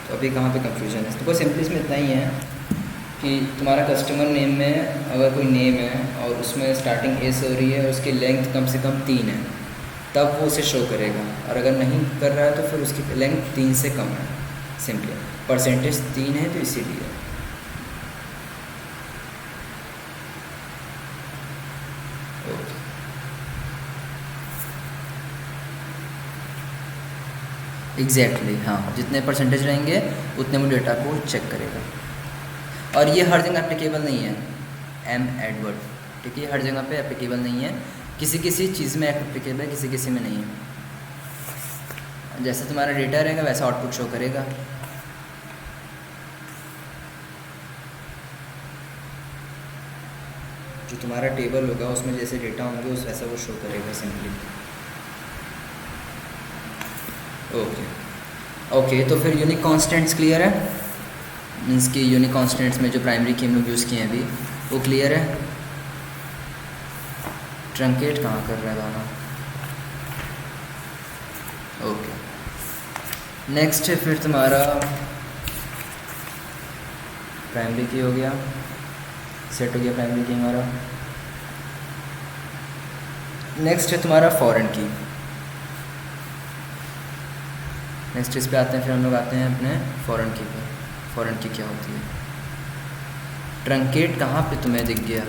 [SPEAKER 1] तो अभी कहाँ पे कंफ्यूजन है? तो सिंपली इसमें इतना ही है कि तुम्हारा कस्टमर नेम में अगर कोई नेम है और उसमें स्टार्टिंग ए से हो रही है और उसकी लेंथ कम से कम 3 है, तब वो उसे शो करेगा, और अगर नहीं कर रहा है तो फिर उसकी लेंथ 3 से कम है। सिंपली परसेंटेज 3 है तो इसीलिए। एग्जैक्टली हाँ, जितने परसेंटेज रहेंगे उतने वो डेटा को चेक करेगा। और ये हर जगह एप्लीकेबल नहीं है एम एडवर्ड, ठीक है, हर जगह पे एप्लीकेबल नहीं है, किसी किसी चीज़ में एप्लीकेबल है, किसी किसी में नहीं है। जैसे तुम्हारा डेटा रहेगा वैसा आउटपुट शो करेगा। जो तुम्हारा टेबल होगा उसमें जैसे डेटा होंगे उस वैसा वो शो करेगा सिंपली। ओके ओके, तो फिर यूनिक कॉन्स्टेंट्स क्लियर है? मीन्स कि यूनिक कॉन्स्टेंट्स में जो प्राइमरी की हम लोग यूज़ किए हैं अभी, वो क्लियर है? ट्रंकेट कहाँ कर रहा है गाना? ओके, नेक्स्ट है फिर तुम्हारा प्राइमरी की हो गया, सेट हो गया प्राइमरी की हमारा। नेक्स्ट है तुम्हारा फॉरेन की। नेक्स्ट इस पे आते हैं, फिर हम लोग आते हैं अपने फॉरेन की पर। फॉरेन की क्या होती है? ट्रंकेट कहाँ पे तुम्हें दिख गया?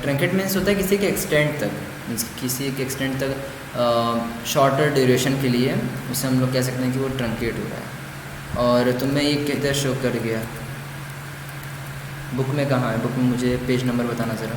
[SPEAKER 1] ट्रंकेट मीन्स होता है किसी के एक्सटेंट तक, मीन्स किसी के एक्सटेंट तक शॉर्टर ड्यूरेशन के लिए उसे हम लोग कह सकते हैं कि वो ट्रंकेट हो रहा है। और तुम्हें ये किधर शो कर गया? बुक में कहाँ है? बुक में मुझे पेज नंबर बताना ज़रा।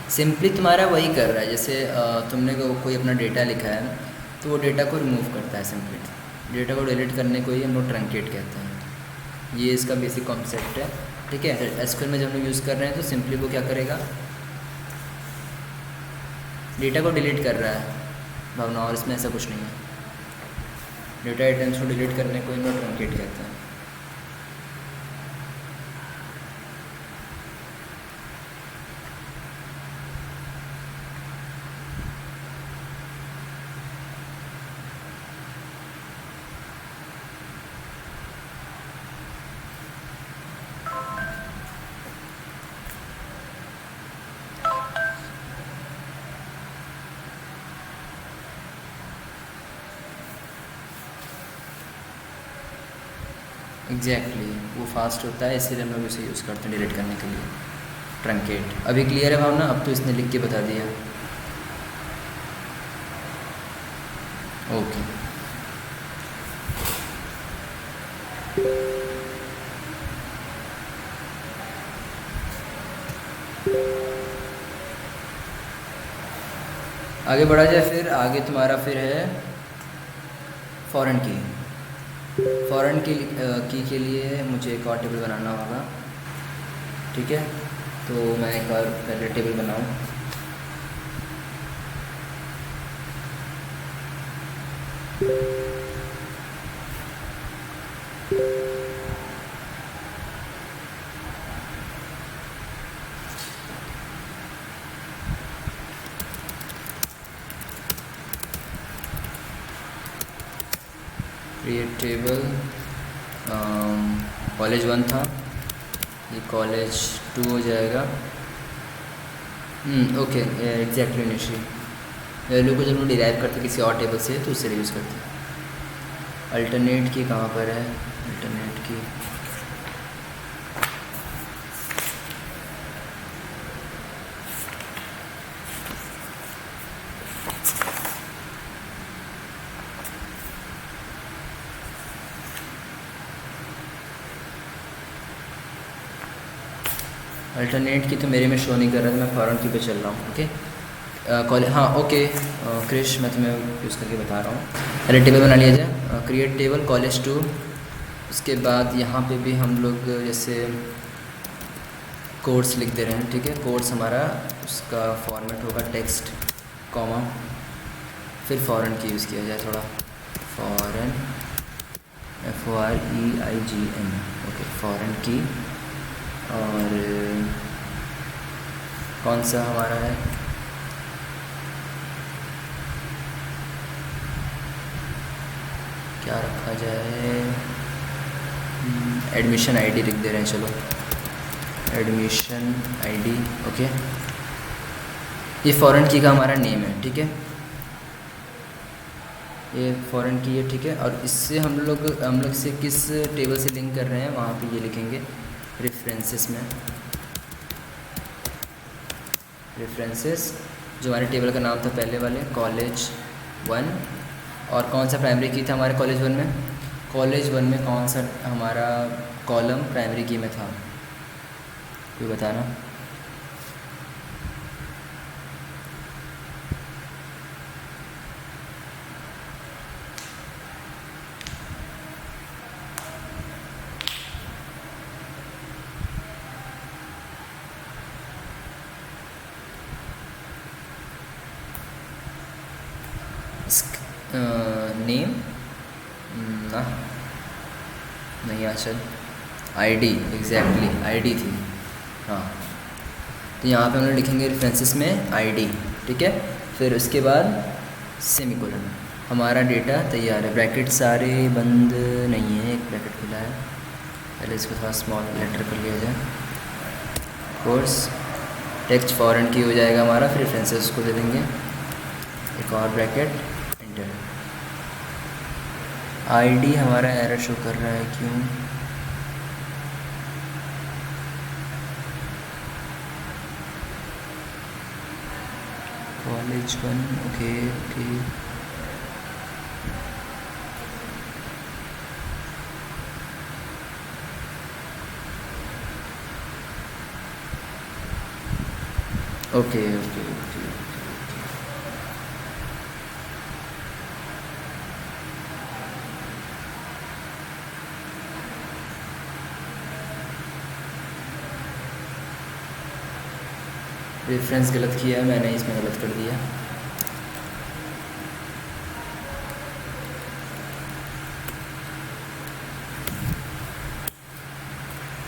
[SPEAKER 1] सिंपली तुम्हारा वही कर रहा है, जैसे तुमने कोई अपना डेटा लिखा है तो वो डेटा को रिमूव करता है सिंपली। डेटा को डिलीट करने को ही हम लोग ट्रंकेट कहते हैं। ये इसका बेसिक कॉन्सेप्ट है, ठीक है। एसक्यूएल में जब हम लोग यूज़ कर रहे हैं तो सिंपली वो क्या करेगा? डेटा को डिलीट कर रहा है भावना, और इसमें ऐसा कुछ नहीं है। डेटा आइटम्स को डिलीट करने को हम लोग ट्रंकेट कहते हैं। एग्जैक्टली वो फास्ट होता है, इसीलिए हम लोग इसे यूज़ करते हैं डिलीट करने के लिए, ट्रंकेट। अभी क्लियर है भावना? अब तो इसने लिख के बता दिया। ओके, आगे बढ़ा जाए। फिर आगे तुम्हारा फिर है फॉरेन की। फॉरेन की के लिए मुझे एक और टेबल बनाना होगा, ठीक है। तो मैं एक और पहले टेबल बनाऊँ। क्रिएट टेबल, कॉलेज 1 था, ये कॉलेज 2 हो जाएगा। Okay, exactly Nishi. वैल्यू को जब हम डिराइव करते हैं किसी और टेबल से तो उससे यूज़ करते हैं। अल्टरनेट की कहाँ पर है, अल्टरनेट की अल्टरनेट की तो मेरे में शो नहीं कर रहा था, मैं फॉरेन की पे चल रहा हूँ। ओके कॉल हाँ ओके क्रिश मैं तुम्हें यूज़ करके बता रहा हूँ। पहले टेबल बना लिया जाए, क्रिएट टेबल कॉलेज टू। उसके बाद यहाँ पे भी हम लोग जैसे कोड्स लिख दे रहे हैं, ठीक है। कोड्स हमारा उसका फॉर्मेट होगा टेक्स्ट कॉमा, फिर फॉरेन की यूज़ किया जाए थोड़ा, फॉरेन FOREIGN ओके फॉरेन की। और कौन सा हमारा है, क्या रखा जाए, एडमिशन आईडी लिख दे रहे हैं, चलो एडमिशन आईडी ओके। ये फॉरेन की का हमारा नेम है, ठीक है, ये फॉरेन की है, ठीक है। और इससे हम लोग इसे किस टेबल से लिंक कर रहे हैं वहाँ पे ये लिखेंगे रेफरेंसेस में, रेफरेंसेस जो हमारे टेबल का नाम था पहले वाले कॉलेज 1। और कौन सा प्राइमरी की था हमारे कॉलेज 1 में, कॉलेज 1 में कौन सा हमारा कॉलम प्राइमरी की में था, कोई बताना। नेम ना नहीं, आचल आईडी एग्जैक्टली आईडी थी, हाँ। तो यहाँ पे हम लोग लिखेंगे रेफरेंसेस में आईडी, ठीक है। फिर उसके बाद सेमीकोलन, हमारा डेटा तैयार है। ब्रैकेट सारे बंद नहीं है, एक ब्रैकेट खुला है, पहले इसको थोड़ा स्मॉल लेटर कर लिया जाए। कोर्स टेक्स्ट फॉरेन की हो जाएगा हमारा, फिर रेफरेंसेस को दे देंगे एक और ब्रैकेट, इंटर। आईडी हमारा एरर शो कर रहा है, क्यों, college 1 okay okay. Okay okay okay reference गलत किया है मैंने, इसमें गलत कर दिया।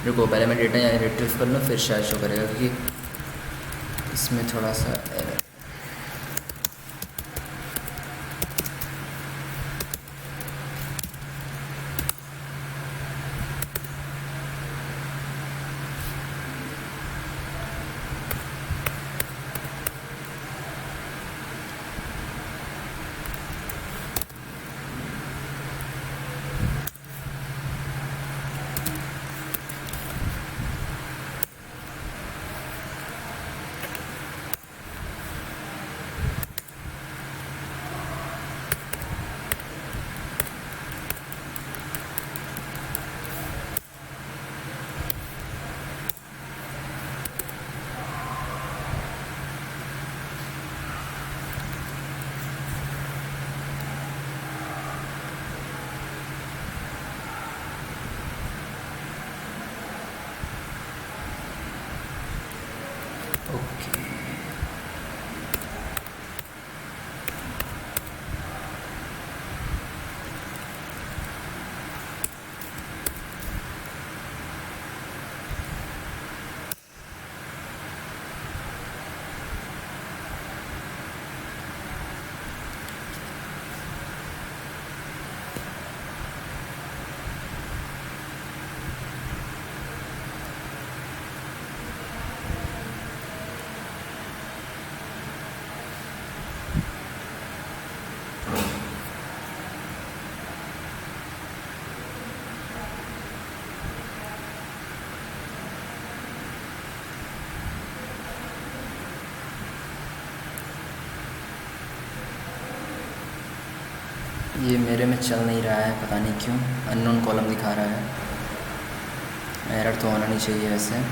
[SPEAKER 1] रुको पहले मैं डेटा यहाँ रिट्रीव कर लूँ, फिर शायद शो करेगा, क्योंकि इसमें थोड़ा सा एरर। ये मेरे में चल नहीं रहा है, पता नहीं क्यों अननोन कॉलम दिखा रहा है। एरर तो होना नहीं चाहिए वैसे।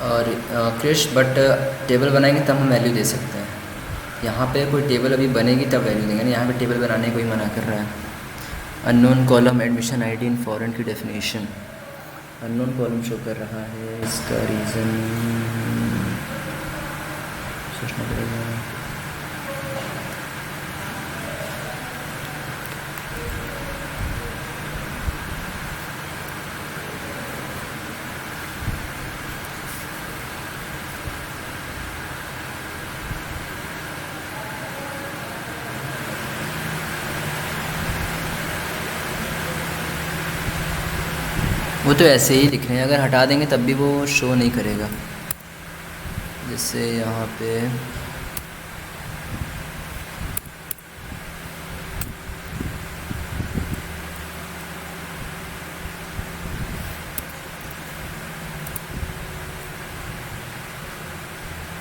[SPEAKER 1] और क्रिश बट टेबल बनाएंगे तब हम वैल्यू दे सकते हैं। यहाँ पे कोई टेबल अभी बनेगी तब वैल्यू देंगे ना, यहाँ पे टेबल बनाने को ही मना कर रहा है। Unknown column admission ID in foreign की डेफिनेशन, अननोन कॉलम शो कर रहा है, इसका रीज़न सोचना पड़ेगा। वो तो ऐसे ही लिख रहे हैं, अगर हटा देंगे तब भी वो शो नहीं करेगा। जैसे यहाँ पे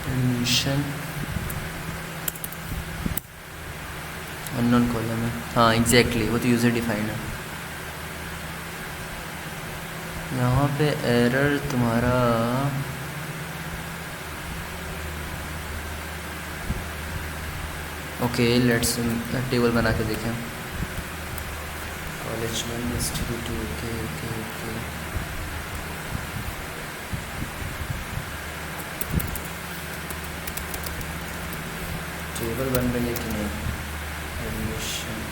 [SPEAKER 1] एडमिशन अननोन कॉलम है, हाँ एग्जैक्टली, वो तो यूज़र डिफाइंड है। यहाँ पे एरर तुम्हारा ओके, लेट्स टेबल बना के देखें। College 1 STD2, okay okay okay. Table बन रही है कि नहीं? एडमिशन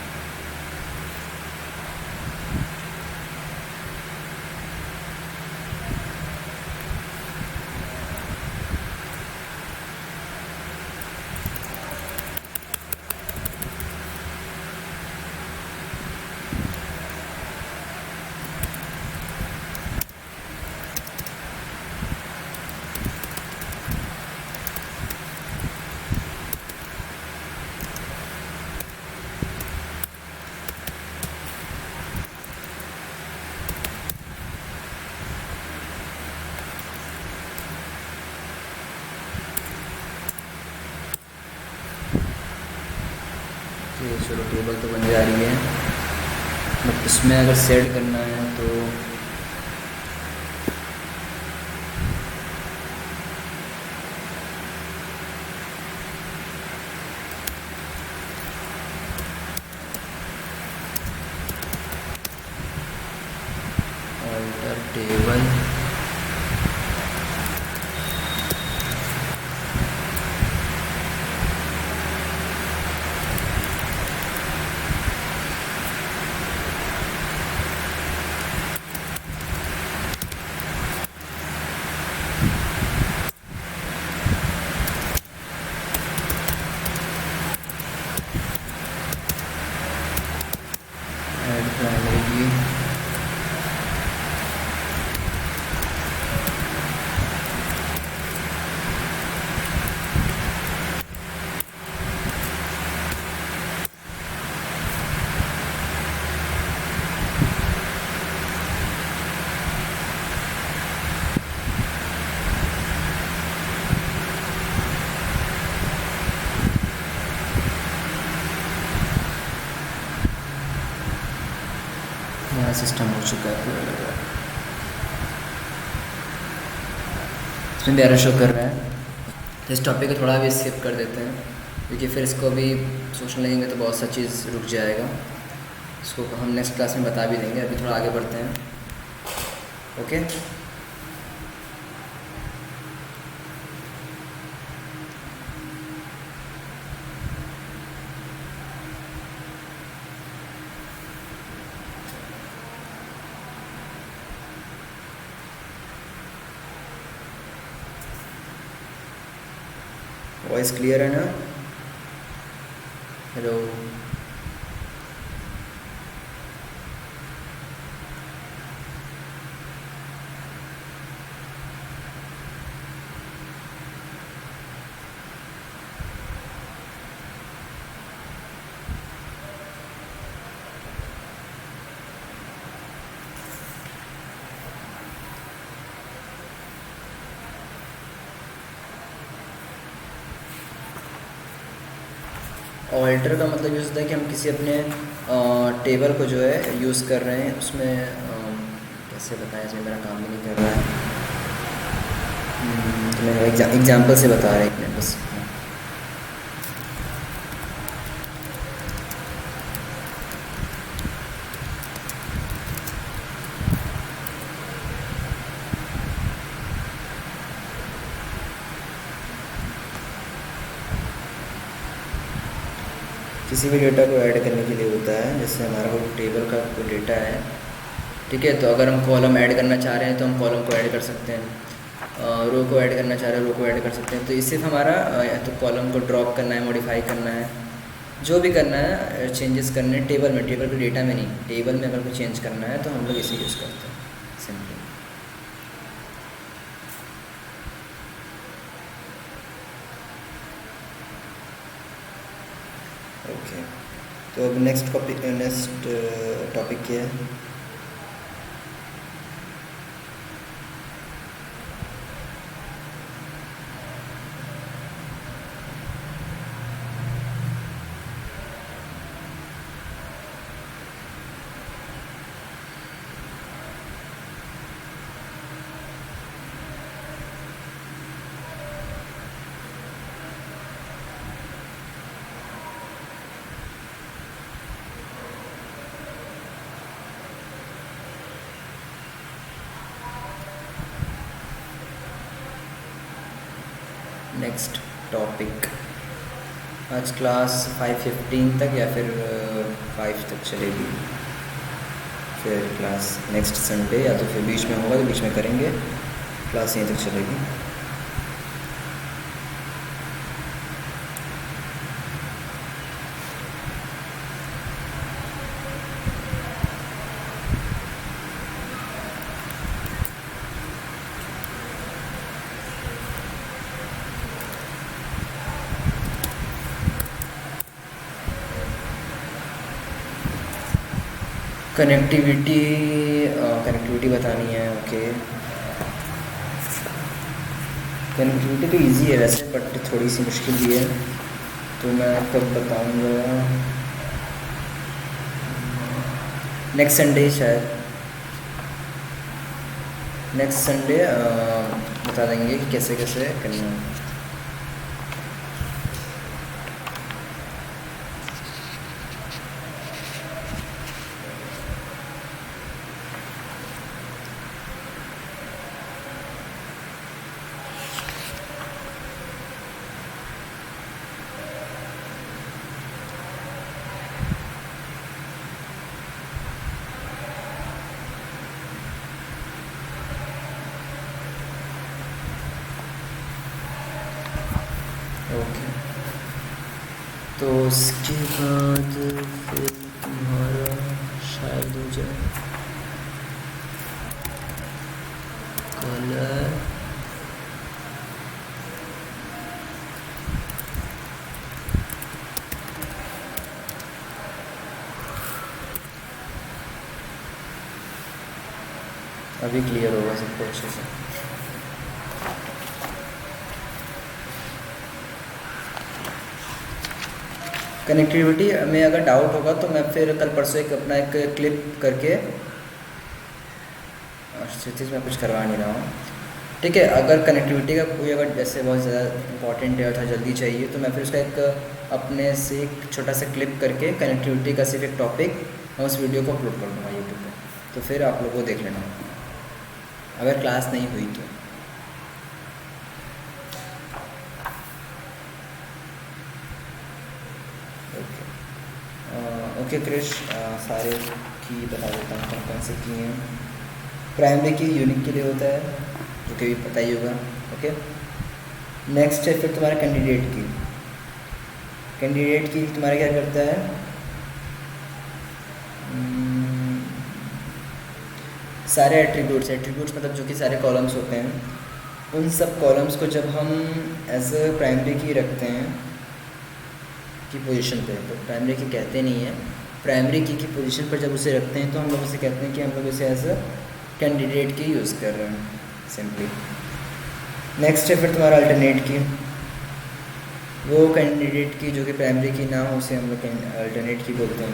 [SPEAKER 1] चलो टेबल तो बन जा रही है, बट इसमें अगर सेट करना है तो अल्टर टेबल ऐड प्राइमरी की नया सिस्टम हो चुका है पूरा लग रहा है। इसमें भी एरर शो कर रहा है, तो इस टॉपिक को थोड़ा भी स्किप कर देते हैं, क्योंकि फिर इसको भी सोचने लगेंगे तो बहुत सा चीज़ रुक जाएगा। इसको हम नेक्स्ट क्लास में बता भी देंगे, अभी थोड़ा आगे बढ़ते हैं। ओके, वॉइस क्लियर है ना? हेलो। ऑल्टर का मतलब यूज़ होता है कि हम किसी अपने टेबल को जो है यूज़ कर रहे हैं, उसमें कैसे बताएं, इसमें मेरा काम भी नहीं कर रहा है। तो मैं एग्जाम्पल से बता रहा एक मिनट बस। किसी भी डेटा को ऐड करने के लिए होता है, जैसे हमारा कोई टेबल का कोई डेटा है, ठीक है, तो अगर हम कॉलम ऐड करना चाह रहे हैं तो हम कॉलम को ऐड कर सकते हैं, रो को ऐड करना चाह रहे हैं रो को ऐड कर सकते हैं। तो इससे हमारा या तो कॉलम को ड्रॉप करना है, मॉडिफाई करना है, जो भी करना है, चेंजेस करने हैं टेबल में, टेबल के डेटा में नहीं, टेबल में अगर कोई चेंज करना है तो हम लोग इसे यूज़ करते हैं सिंपली। ओके, तो अब नेक्स्ट टॉपिक क्या है? नेक्स्ट टॉपिक आज क्लास 5:15 तक या फिर 5 तक चलेगी, फिर क्लास नेक्स्ट संडे या तो फिर बीच में होगा तो बीच में करेंगे, क्लास यहीं तक चलेगी। कनेक्टिविटी बतानी है। ओके, कनेक्टिविटी तो इजी है वैसे, बट थोड़ी सी मुश्किल भी है, तो मैं कब बताऊंगा, नेक्स्ट संडे शायद, नेक्स्ट संडे बता देंगे कि कैसे कैसे करना है। ओके, तो उसके बाद फिर तुम्हारा शायद हो जाए कलर, अभी क्लियर होगा सबको अच्छे से। कनेक्टिविटी में अगर डाउट होगा तो मैं फिर कल परसों एक अपना एक क्लिप करके, क्षितिज मैं कुछ करवा नहीं रहा हूँ, ठीक है, अगर कनेक्टिविटी का कोई अगर जैसे बहुत ज़्यादा इंपॉर्टेंट है अथवा जल्दी चाहिए तो मैं फिर उसका एक अपने से एक छोटा सा क्लिप करके कनेक्टिविटी का सिर्फ एक टॉपिक मैं उस वीडियो को अपलोड कर दूँगा यूट्यूब पे, तो फिर आप लोग वो देख लेना अगर क्लास नहीं हुई तो। ओके क्रिश, सारे की बता देता हूँ कौन कौन से की हैं। प्राइमरी की यूनिक के लिए होता है जो कि भी पता ही होगा। ओके, नेक्स्ट है फिर तुम्हारा कैंडिडेट की। कैंडिडेट की तुम्हारा क्या करता है, सारे एट्रीब्यूट्स मतलब जो कि सारे कॉलम्स होते हैं, उन सब कॉलम्स को जब हम एज अ प्राइमरी की रखते हैं की पोजीशन पे, तो प्राइमरी की कहते नहीं है, प्राइमरी की पोजीशन पर जब उसे रखते हैं तो हम लोग उसे कहते हैं कि हम लोग उसे एज अ कैंडिडेट की यूज़ कर रहे हैं सिंपली। नेक्स्ट है फिर तुम्हारा अल्टरनेट की। वो कैंडिडेट की जो कि प्राइमरी की ना हो उसे हम लोग अल्टरनेट की बोलते हैं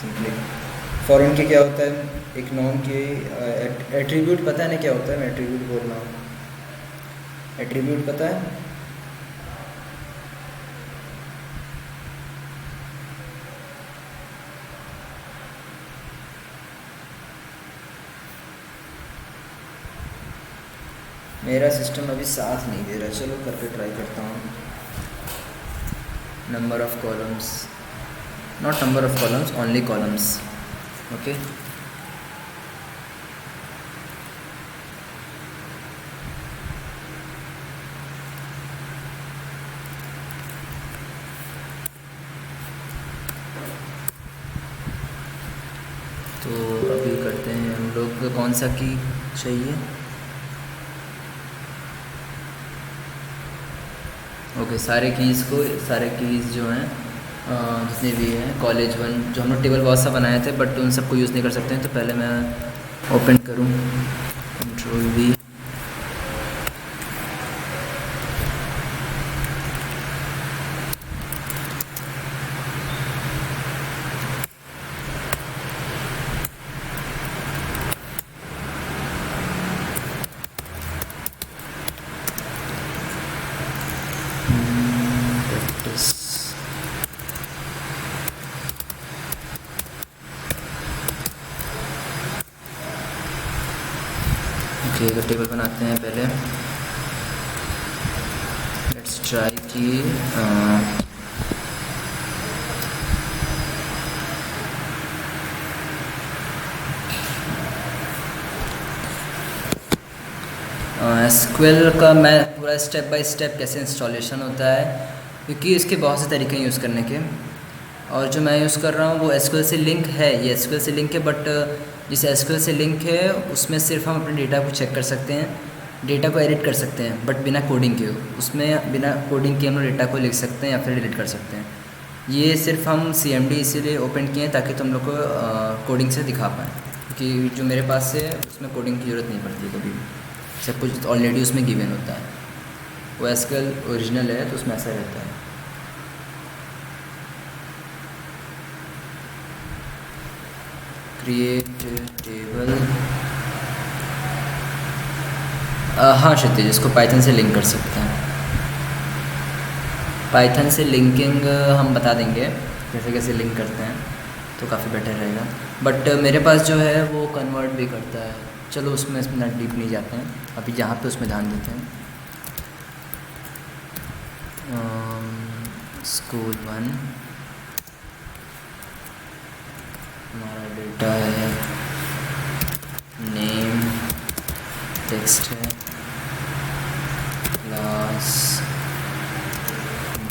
[SPEAKER 1] सिंपली। फॉरेन की क्या होता है, एक नॉन की एट्रीब्यूट पता है ना क्या होता है, मैं एट्रीब्यूट बोल रहा हूँ, एट्रीब्यूट पता है? मेरा सिस्टम अभी साथ नहीं दे रहा, चलो करके ट्राई करता हूँ। Number of columns, not number of columns, only columns. Okay, तो अभी करते हैं हम लोग, कौन सा की चाहिए? ओके, सारे कीज़ को, सारे कीज़ जो हैं जितने भी हैं कॉलेज वन, जो हम लोग टेबल बहुत सा बनाए थे बट उन सबको यूज़ नहीं कर सकते हैं, तो पहले मैं ओपन करूँ कंट्रोल वी। ओके, एक टेबल बनाते हैं पहले। लेट्स ट्राई कि एसक्यूएल का मैं पूरा स्टेप बाय स्टेप कैसे इंस्टॉलेशन होता है, क्योंकि इसके बहुत से तरीके हैं यूज़ करने के, और जो मैं यूज़ कर रहा हूँ वो एसक्यूएल से लिंक है, ये एसक्यूएल से लिंक है, बट जिस एसक्यूएल से लिंक है उसमें सिर्फ हम अपने डेटा को चेक कर सकते हैं, डेटा को एडिट कर सकते हैं, बट बिना कोडिंग के। उसमें बिना कोडिंग के हम लोग डेटा को लिख सकते हैं या फिर डिलीट कर सकते हैं। ये सिर्फ हम CMD इसीलिए ओपन किए हैं ताकि तुम लोग को कोडिंग से दिखा पाएँ, क्योंकि जो मेरे पास है उसमें कोडिंग की ज़रूरत नहीं पड़ती कभी भी, सब कुछ ऑलरेडी उसमें गिवन होता है। वो एसक्यूएल ओरिजिनल है तो उसमें ऐसा रहता है। क्रिएट टेबल, हाँ क्षितिज, इसको पाइथन से लिंक कर सकते हैं। पाइथन से लिंकिंग हम बता देंगे कैसे कैसे लिंक करते हैं, तो काफ़ी बेटर रहेगा। बट मेरे पास जो है वो कन्वर्ट भी करता है, चलो उसमें इसमें डीप नहीं जाते हैं अभी, जहाँ पे उसमें ध्यान देते हैं। स्कूल वन हमारा डेटा है, नेम टेक्स्ट है, क्लास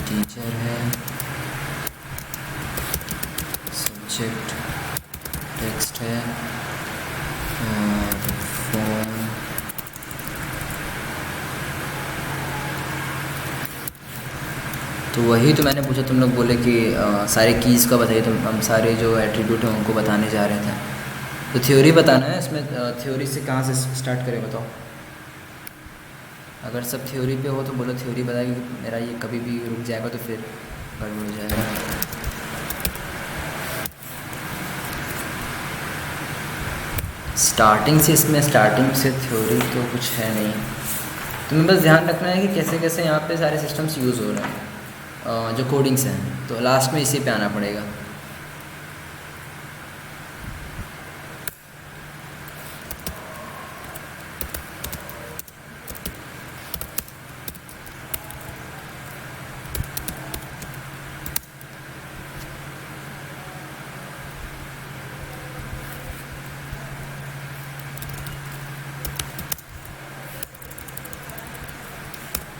[SPEAKER 1] टीचर है, सब्जेक्ट टेक्स्ट है, और फोन तो वही तो मैंने पूछा, तुम लोग बोले कि सारे कीज़ का बताइए, तो हम सारे जो एट्रीब्यूट हैं उनको बताने जा रहे थे। तो थ्योरी बताना है इसमें, थ्योरी से कहाँ से स्टार्ट करें बताओ? अगर सब थ्योरी पे हो तो बोलो थ्योरी बताएगी, मेरा ये कभी भी रुक जाएगा तो फिर गड़बड़ हो जाएगा। स्टार्टिंग से, इसमें स्टार्टिंग से थ्योरी तो कुछ है नहीं, तुम्हें बस ध्यान रखना है कि कैसे कैसे यहाँ पे सारे सिस्टम्स यूज़ हो रहे हैं, जो कोडिंग्स हैं, तो लास्ट में इसी पे आना पड़ेगा।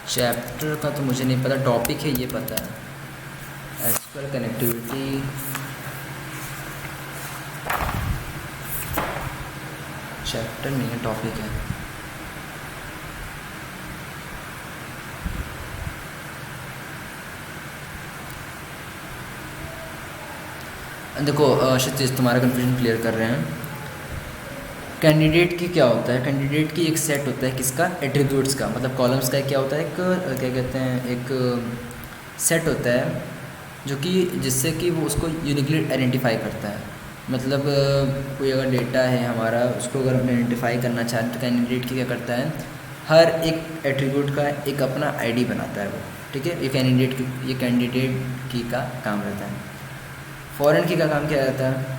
[SPEAKER 1] चैप्टर का तो मुझे नहीं पता, टॉपिक है ये पता है, एसक्यूएल कनेक्टिविटी, चैप्टर नहीं है, टॉपिक है। देखो क्षितिज, तुम्हारा कन्फ्यूजन क्लियर कर रहे हैं। कैंडिडेट की क्या होता है, कैंडिडेट की एक सेट होता है किसका, एट्रीब्यूट्स का, मतलब कॉलम्स का क्या होता है, एक क्या कहते हैं, एक सेट होता है जो कि जिससे कि वो उसको यूनिकली आइडेंटिफाई करता है। मतलब कोई अगर डेटा है हमारा, उसको अगर हम आइडेंटिफाई करना चाहें तो कैंडिडेट की क्या करता है, हर एक एट्रीब्यूट का एक अपना आईडी बनाता है वो, ठीक है। ये कैंडिडेट की का काम रहता है। फॉरेन की का काम क्या रहता है,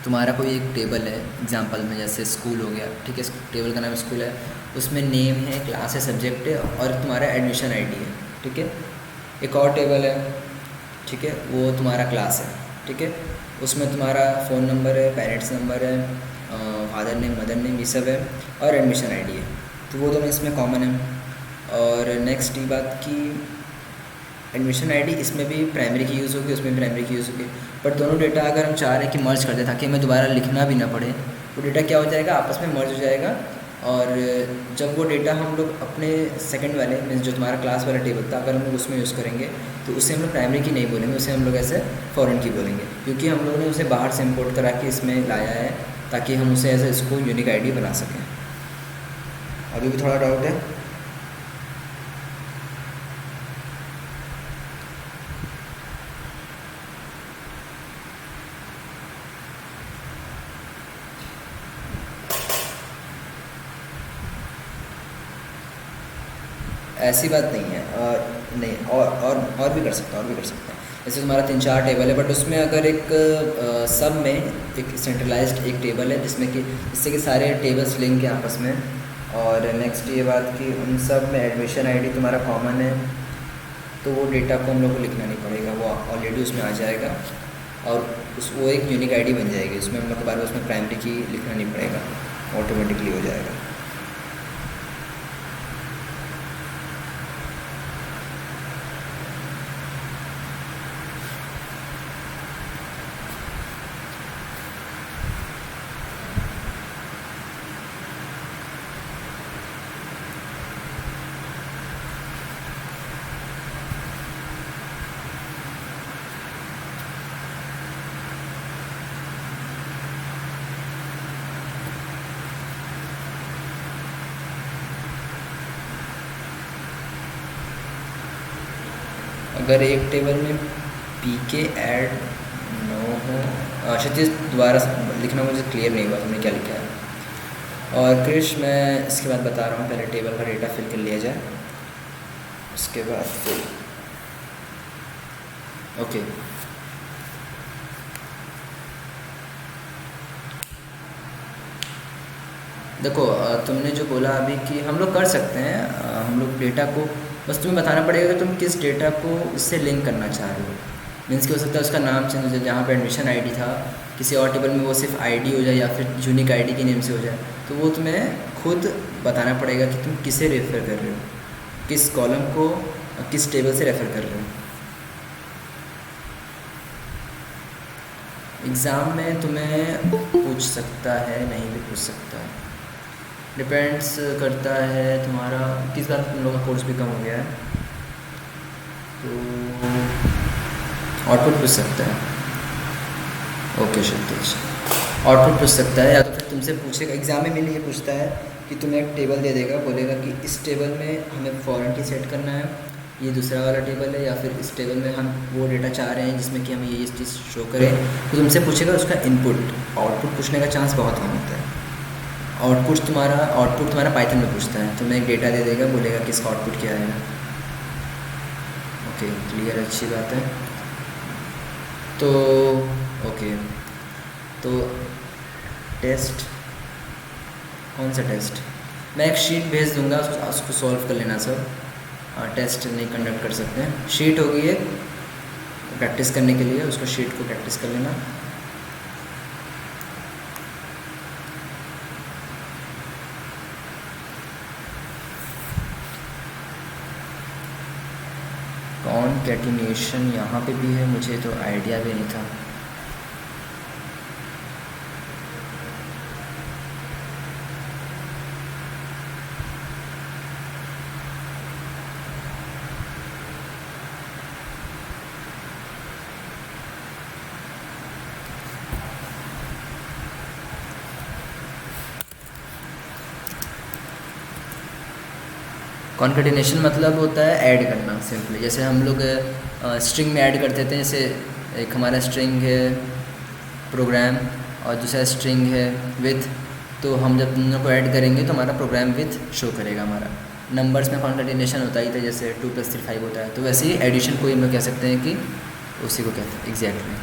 [SPEAKER 1] तुम्हारा कोई एक टेबल है एग्जांपल में, जैसे स्कूल हो गया, ठीक है, टेबल का नाम स्कूल है, उसमें नेम है, क्लास है, सब्जेक्ट है और तुम्हारा एडमिशन आईडी है, ठीक है। एक और टेबल है, ठीक है, वो तुम्हारा क्लास है, ठीक है, उसमें तुम्हारा फ़ोन नंबर है, पेरेंट्स नंबर है, फादर नेम, मदर नेम, ये सब है और एडमिशन आईडी है। तो वो दोनों इसमें कॉमन है। और नेक्स्ट ये बात की एडमिशन आईडी इसमें भी प्राइमरी की यूज़ होगी, उसमें प्राइमरी की यूज़ होगी, बट दोनों डेटा अगर हम चाह रहे हैं कि मर्ज कर दें ताकि हमें दोबारा लिखना भी ना पड़े, वो डेटा क्या हो जाएगा, आपस में मर्ज हो जाएगा। और जब वो डेटा हम लोग अपने सेकंड वाले मीन्स जो तुम्हारा क्लास वाला टेबल था, अगर हम लोग उसमें यूज़ करेंगे तो उससे हम लोग प्राइमरी की नहीं बोलेंगे, उससे हम लोग ऐसे फ़ॉरेन की बोलेंगे, क्योंकि हम लोगों ने उसे बाहर से इम्पोर्ट करा के इसमें लाया है ताकि हम उसे ऐसे इसको यूनिक आईडी बना सकें। अभी भी थोड़ा डाउट है? ऐसी बात नहीं है, नहीं, और भी कर सकता है, और भी कर सकता है। जैसे तुम्हारा 3-4 टेबल है, बट उसमें अगर एक सब में एक सेंट्रलाइज्ड एक टेबल है जिससे कि सारे टेबल्स लिंक हैं आपस में। और नेक्स्ट ये बात कि उन सब में एडमिशन आईडी तुम्हारा कॉमन है, तो वो डेटा को हम लोग को लिखना नहीं पड़ेगा, वो ऑलरेडी उसमें आ जाएगा और वो एक यूनिक आईडी बन जाएगी, उसमें हम लोग को बार बार उसमें प्राइमरी की लिखना नहीं पड़ेगा, ऑटोमेटिकली हो जाएगा। अगर एक टेबल में पी के ऐड नो हो, क्षितिज दोबारा लिखना मुझे क्लियर नहीं हुआ तुमने क्या लिखा है। और क्रिश मैं इसके बाद बता रहा हूँ, पहले टेबल का डेटा फिल कर लिया जाए, उसके बाद फिर ओके। देखो तुमने जो बोला अभी कि हम लोग कर सकते हैं, हम लोग डेटा को बस तुम्हें बताना पड़ेगा कि तुम किस डेटा को इससे लिंक करना चाह रहे हो। मीन्स कि हो सकता है उसका नाम चेंज हो जाए, जहाँ पे एडमिशन आईडी था किसी और टेबल में वो सिर्फ आईडी हो जाए या फिर यूनिक आईडी के नेम से हो जाए, तो वो तुम्हें खुद बताना पड़ेगा कि तुम किसे रेफ़र कर रहे हो, किस कॉलम को किस टेबल से रेफ़र कर रहे हो। एग्ज़ाम में तुम्हें पूछ सकता है, नहीं भी पूछ सकता है, डिपेंड्स करता है तुम्हारा किस बार तुम लोगों का कोर्स भी कम हो गया है, तो आउटपुट पूछ सकता है। ओके क्षितिज, आउटपुट पूछ सकता है, या तो फिर तुमसे पूछेगा एग्ज़ाम में मेनली ये पूछता है कि तुम्हें एक टेबल दे देगा, बोलेगा कि इस टेबल में हमें फॉरेन की सेट करना है, ये दूसरा वाला टेबल है, या फिर इस टेबल में हम वो डेटा चाह रहे हैं जिसमें कि हमें ये चीज़ शो करें, तो तुमसे पूछेगा उसका इनपुट। आउटपुट पूछने का चांस बहुत कम होता है। आउटपुट तुम्हारा पाइथन में पूछता है, तुम्हें एक डेटा दे देगा, बोलेगा कि इसका आउटपुट क्या है। ओके क्लियर, अच्छी बात है। तो ओके, तो टेस्ट, कौन सा टेस्ट, मैं एक शीट भेज दूंगा, उसको सॉल्व कर लेना सब। टेस्ट नहीं कंडक्ट कर सकते हैं, शीट होगी एक प्रैक्टिस करने के लिए, उसको शीट को प्रैक्टिस कर लेना। कॉनकैटिनेशन यहाँ पे भी है, मुझे तो आइडिया भी नहीं था। कॉन्केटिनेशन मतलब होता है ऐड करना सिंपली। जैसे हम लोग स्ट्रिंग में ऐड करते थे, जैसे एक हमारा स्ट्रिंग है प्रोग्राम और दूसरा स्ट्रिंग है विथ, तो हम जब दोनों को ऐड करेंगे तो हमारा प्रोग्राम विथ शो करेगा हमारा। नंबर्स में कॉन्केटिनेशन होता ही था, जैसे 2+3=5 होता है, तो वैसे ही एडिशन को हम लोग कह सकते हैं कि उसी को कहते हैं एग्जैक्टली।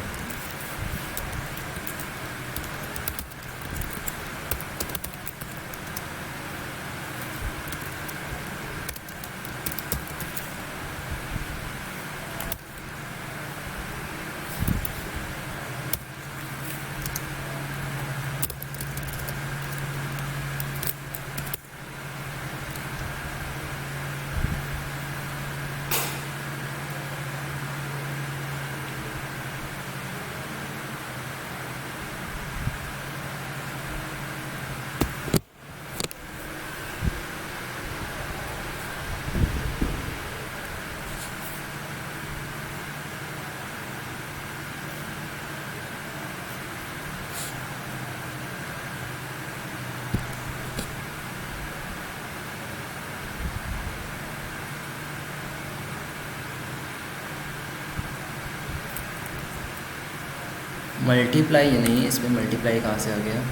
[SPEAKER 1] मल्टीप्लाई नहीं, इसमें मल्टीप्लाई कहाँ से आ गया?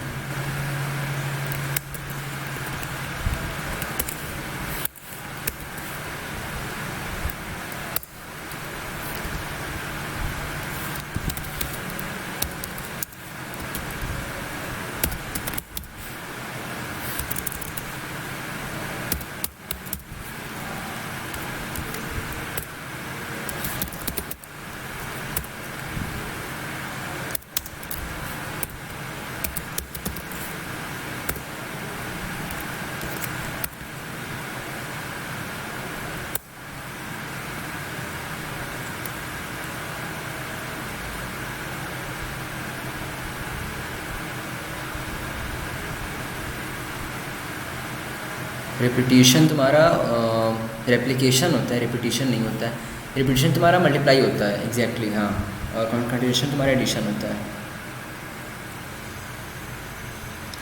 [SPEAKER 1] रिपीटिशन तुम्हारा रेप्लिकेशन होता है, रिपीटिशन नहीं होता है। रिपीटिशन तुम्हारा मल्टीप्लाई होता है एग्जैक्टली, हाँ, और कॉन्केटिनेशन तुम्हारा एडिशन होता है।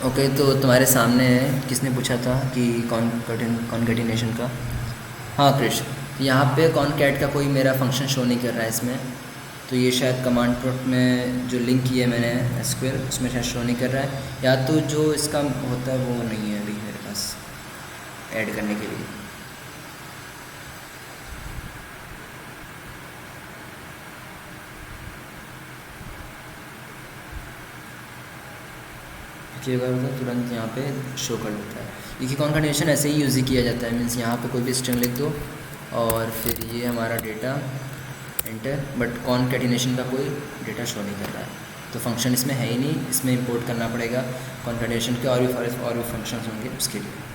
[SPEAKER 1] ओके, तो तुम्हारे सामने है, किसने पूछा था कि कॉन्केटिनेशन का? हाँ कृष्ण, यहाँ पे कॉनकैट का कोई मेरा फंक्शन शो नहीं कर रहा है इसमें, तो ये शायद कमांड प्रोम्प्ट में जो लिंक किया है मैंने एसक्यूएल उसमें शायद शो नहीं कर रहा है, या तो जो इसका होता है वो नहीं है अभी मेरे पास ऐड करने के लिए। एक बार होता है तुरंत यहाँ पे शो कर देता है, क्योंकि कॉन्केटिनेशन ऐसे ही यूज़ किया जाता है। मीन्स यहाँ पे कोई भी स्ट्रिंग लिख दो और फिर ये हमारा डेटा एंटर, बट कॉन्केटिनेशन का कोई डेटा शो नहीं कर रहा है, तो फंक्शन इसमें है ही नहीं, इसमें इंपोर्ट करना पड़ेगा कॉन्केटिनेशन के और भी फंक्शंस होंगे उसके लिए।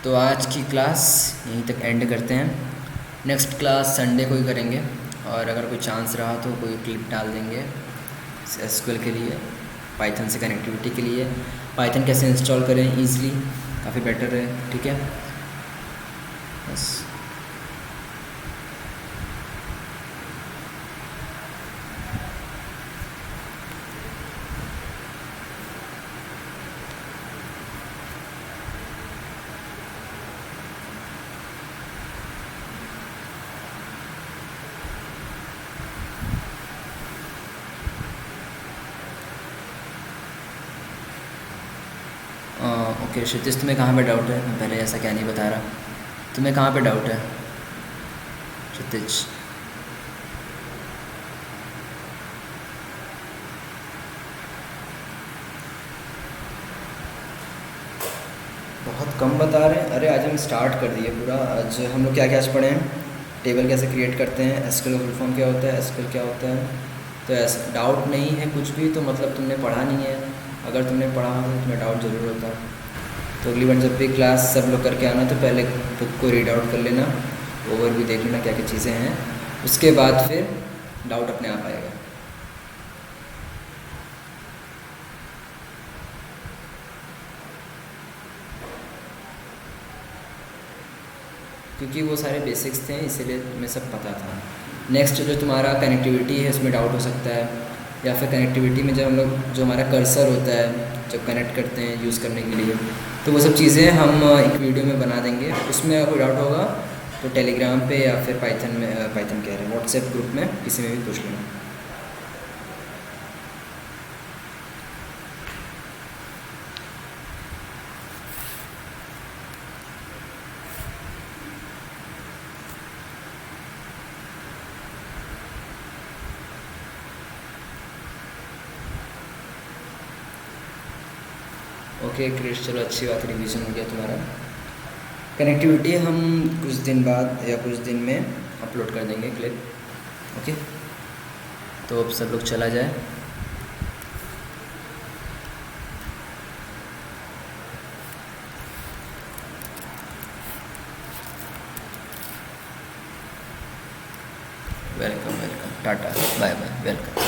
[SPEAKER 1] तो आज की क्लास यहीं तक एंड करते हैं, नेक्स्ट क्लास संडे को ही करेंगे, और अगर कोई चांस रहा तो कोई क्लिप डाल देंगे एसक्यूएल के लिए, पाइथन से कनेक्टिविटी के लिए, पाइथन कैसे इंस्टॉल करें ईज़िली, काफ़ी बेटर है, ठीक है बस। ओके क्षितिज, तुम्हें कहाँ पे डाउट है? मैं पहले ऐसा क्या नहीं बता रहा, तुम्हें कहाँ पे डाउट है क्षितिज? बहुत कम बता रहे हैं। अरे आज हम स्टार्ट कर दिए पूरा, आज हम लोग क्या क्या पढ़े हैं, टेबल कैसे क्रिएट करते हैं, एसक्यूएल का फुल फॉर्म क्या होता है, एसक्यूएल क्या होता है। तो ऐसा डाउट नहीं है कुछ भी, तो मतलब तुमने पढ़ा नहीं है, अगर तुमने पढ़ा हो तो तुम्हें डाउट ज़रूर होता। तो अगली बार जब भी क्लास सब लोग करके आना तो पहले बुक को रीड आउट कर लेना, ओवरव्यू देख लेना क्या क्या चीज़ें हैं, उसके बाद फिर डाउट अपने आप आएगा। क्योंकि वो सारे बेसिक्स थे इसीलिए तुम्हें सब पता था। नेक्स्ट जो तुम्हारा कनेक्टिविटी है उसमें डाउट हो सकता है, या फिर कनेक्टिविटी में जब हम लोग जो हमारा कर्सर होता है जब कनेक्ट करते हैं यूज़ करने के लिए, तो वो सब चीज़ें हम एक वीडियो में बना देंगे। उसमें अगर कोई डाउट होगा तो टेलीग्राम पे या फिर पाइथन में, पाइथन कह रहे हैं, व्हाट्सएप ग्रुप में किसी में भी पूछ लेना। ओके क्रिश, चलो अच्छी बात, रिवीजन हो गया तुम्हारा। कनेक्टिविटी हम कुछ दिन बाद या कुछ दिन में अपलोड कर देंगे क्लिप। ओके, तो अब सब लोग चला जाए। Welcome welcome, ta-ta bye bye, welcome.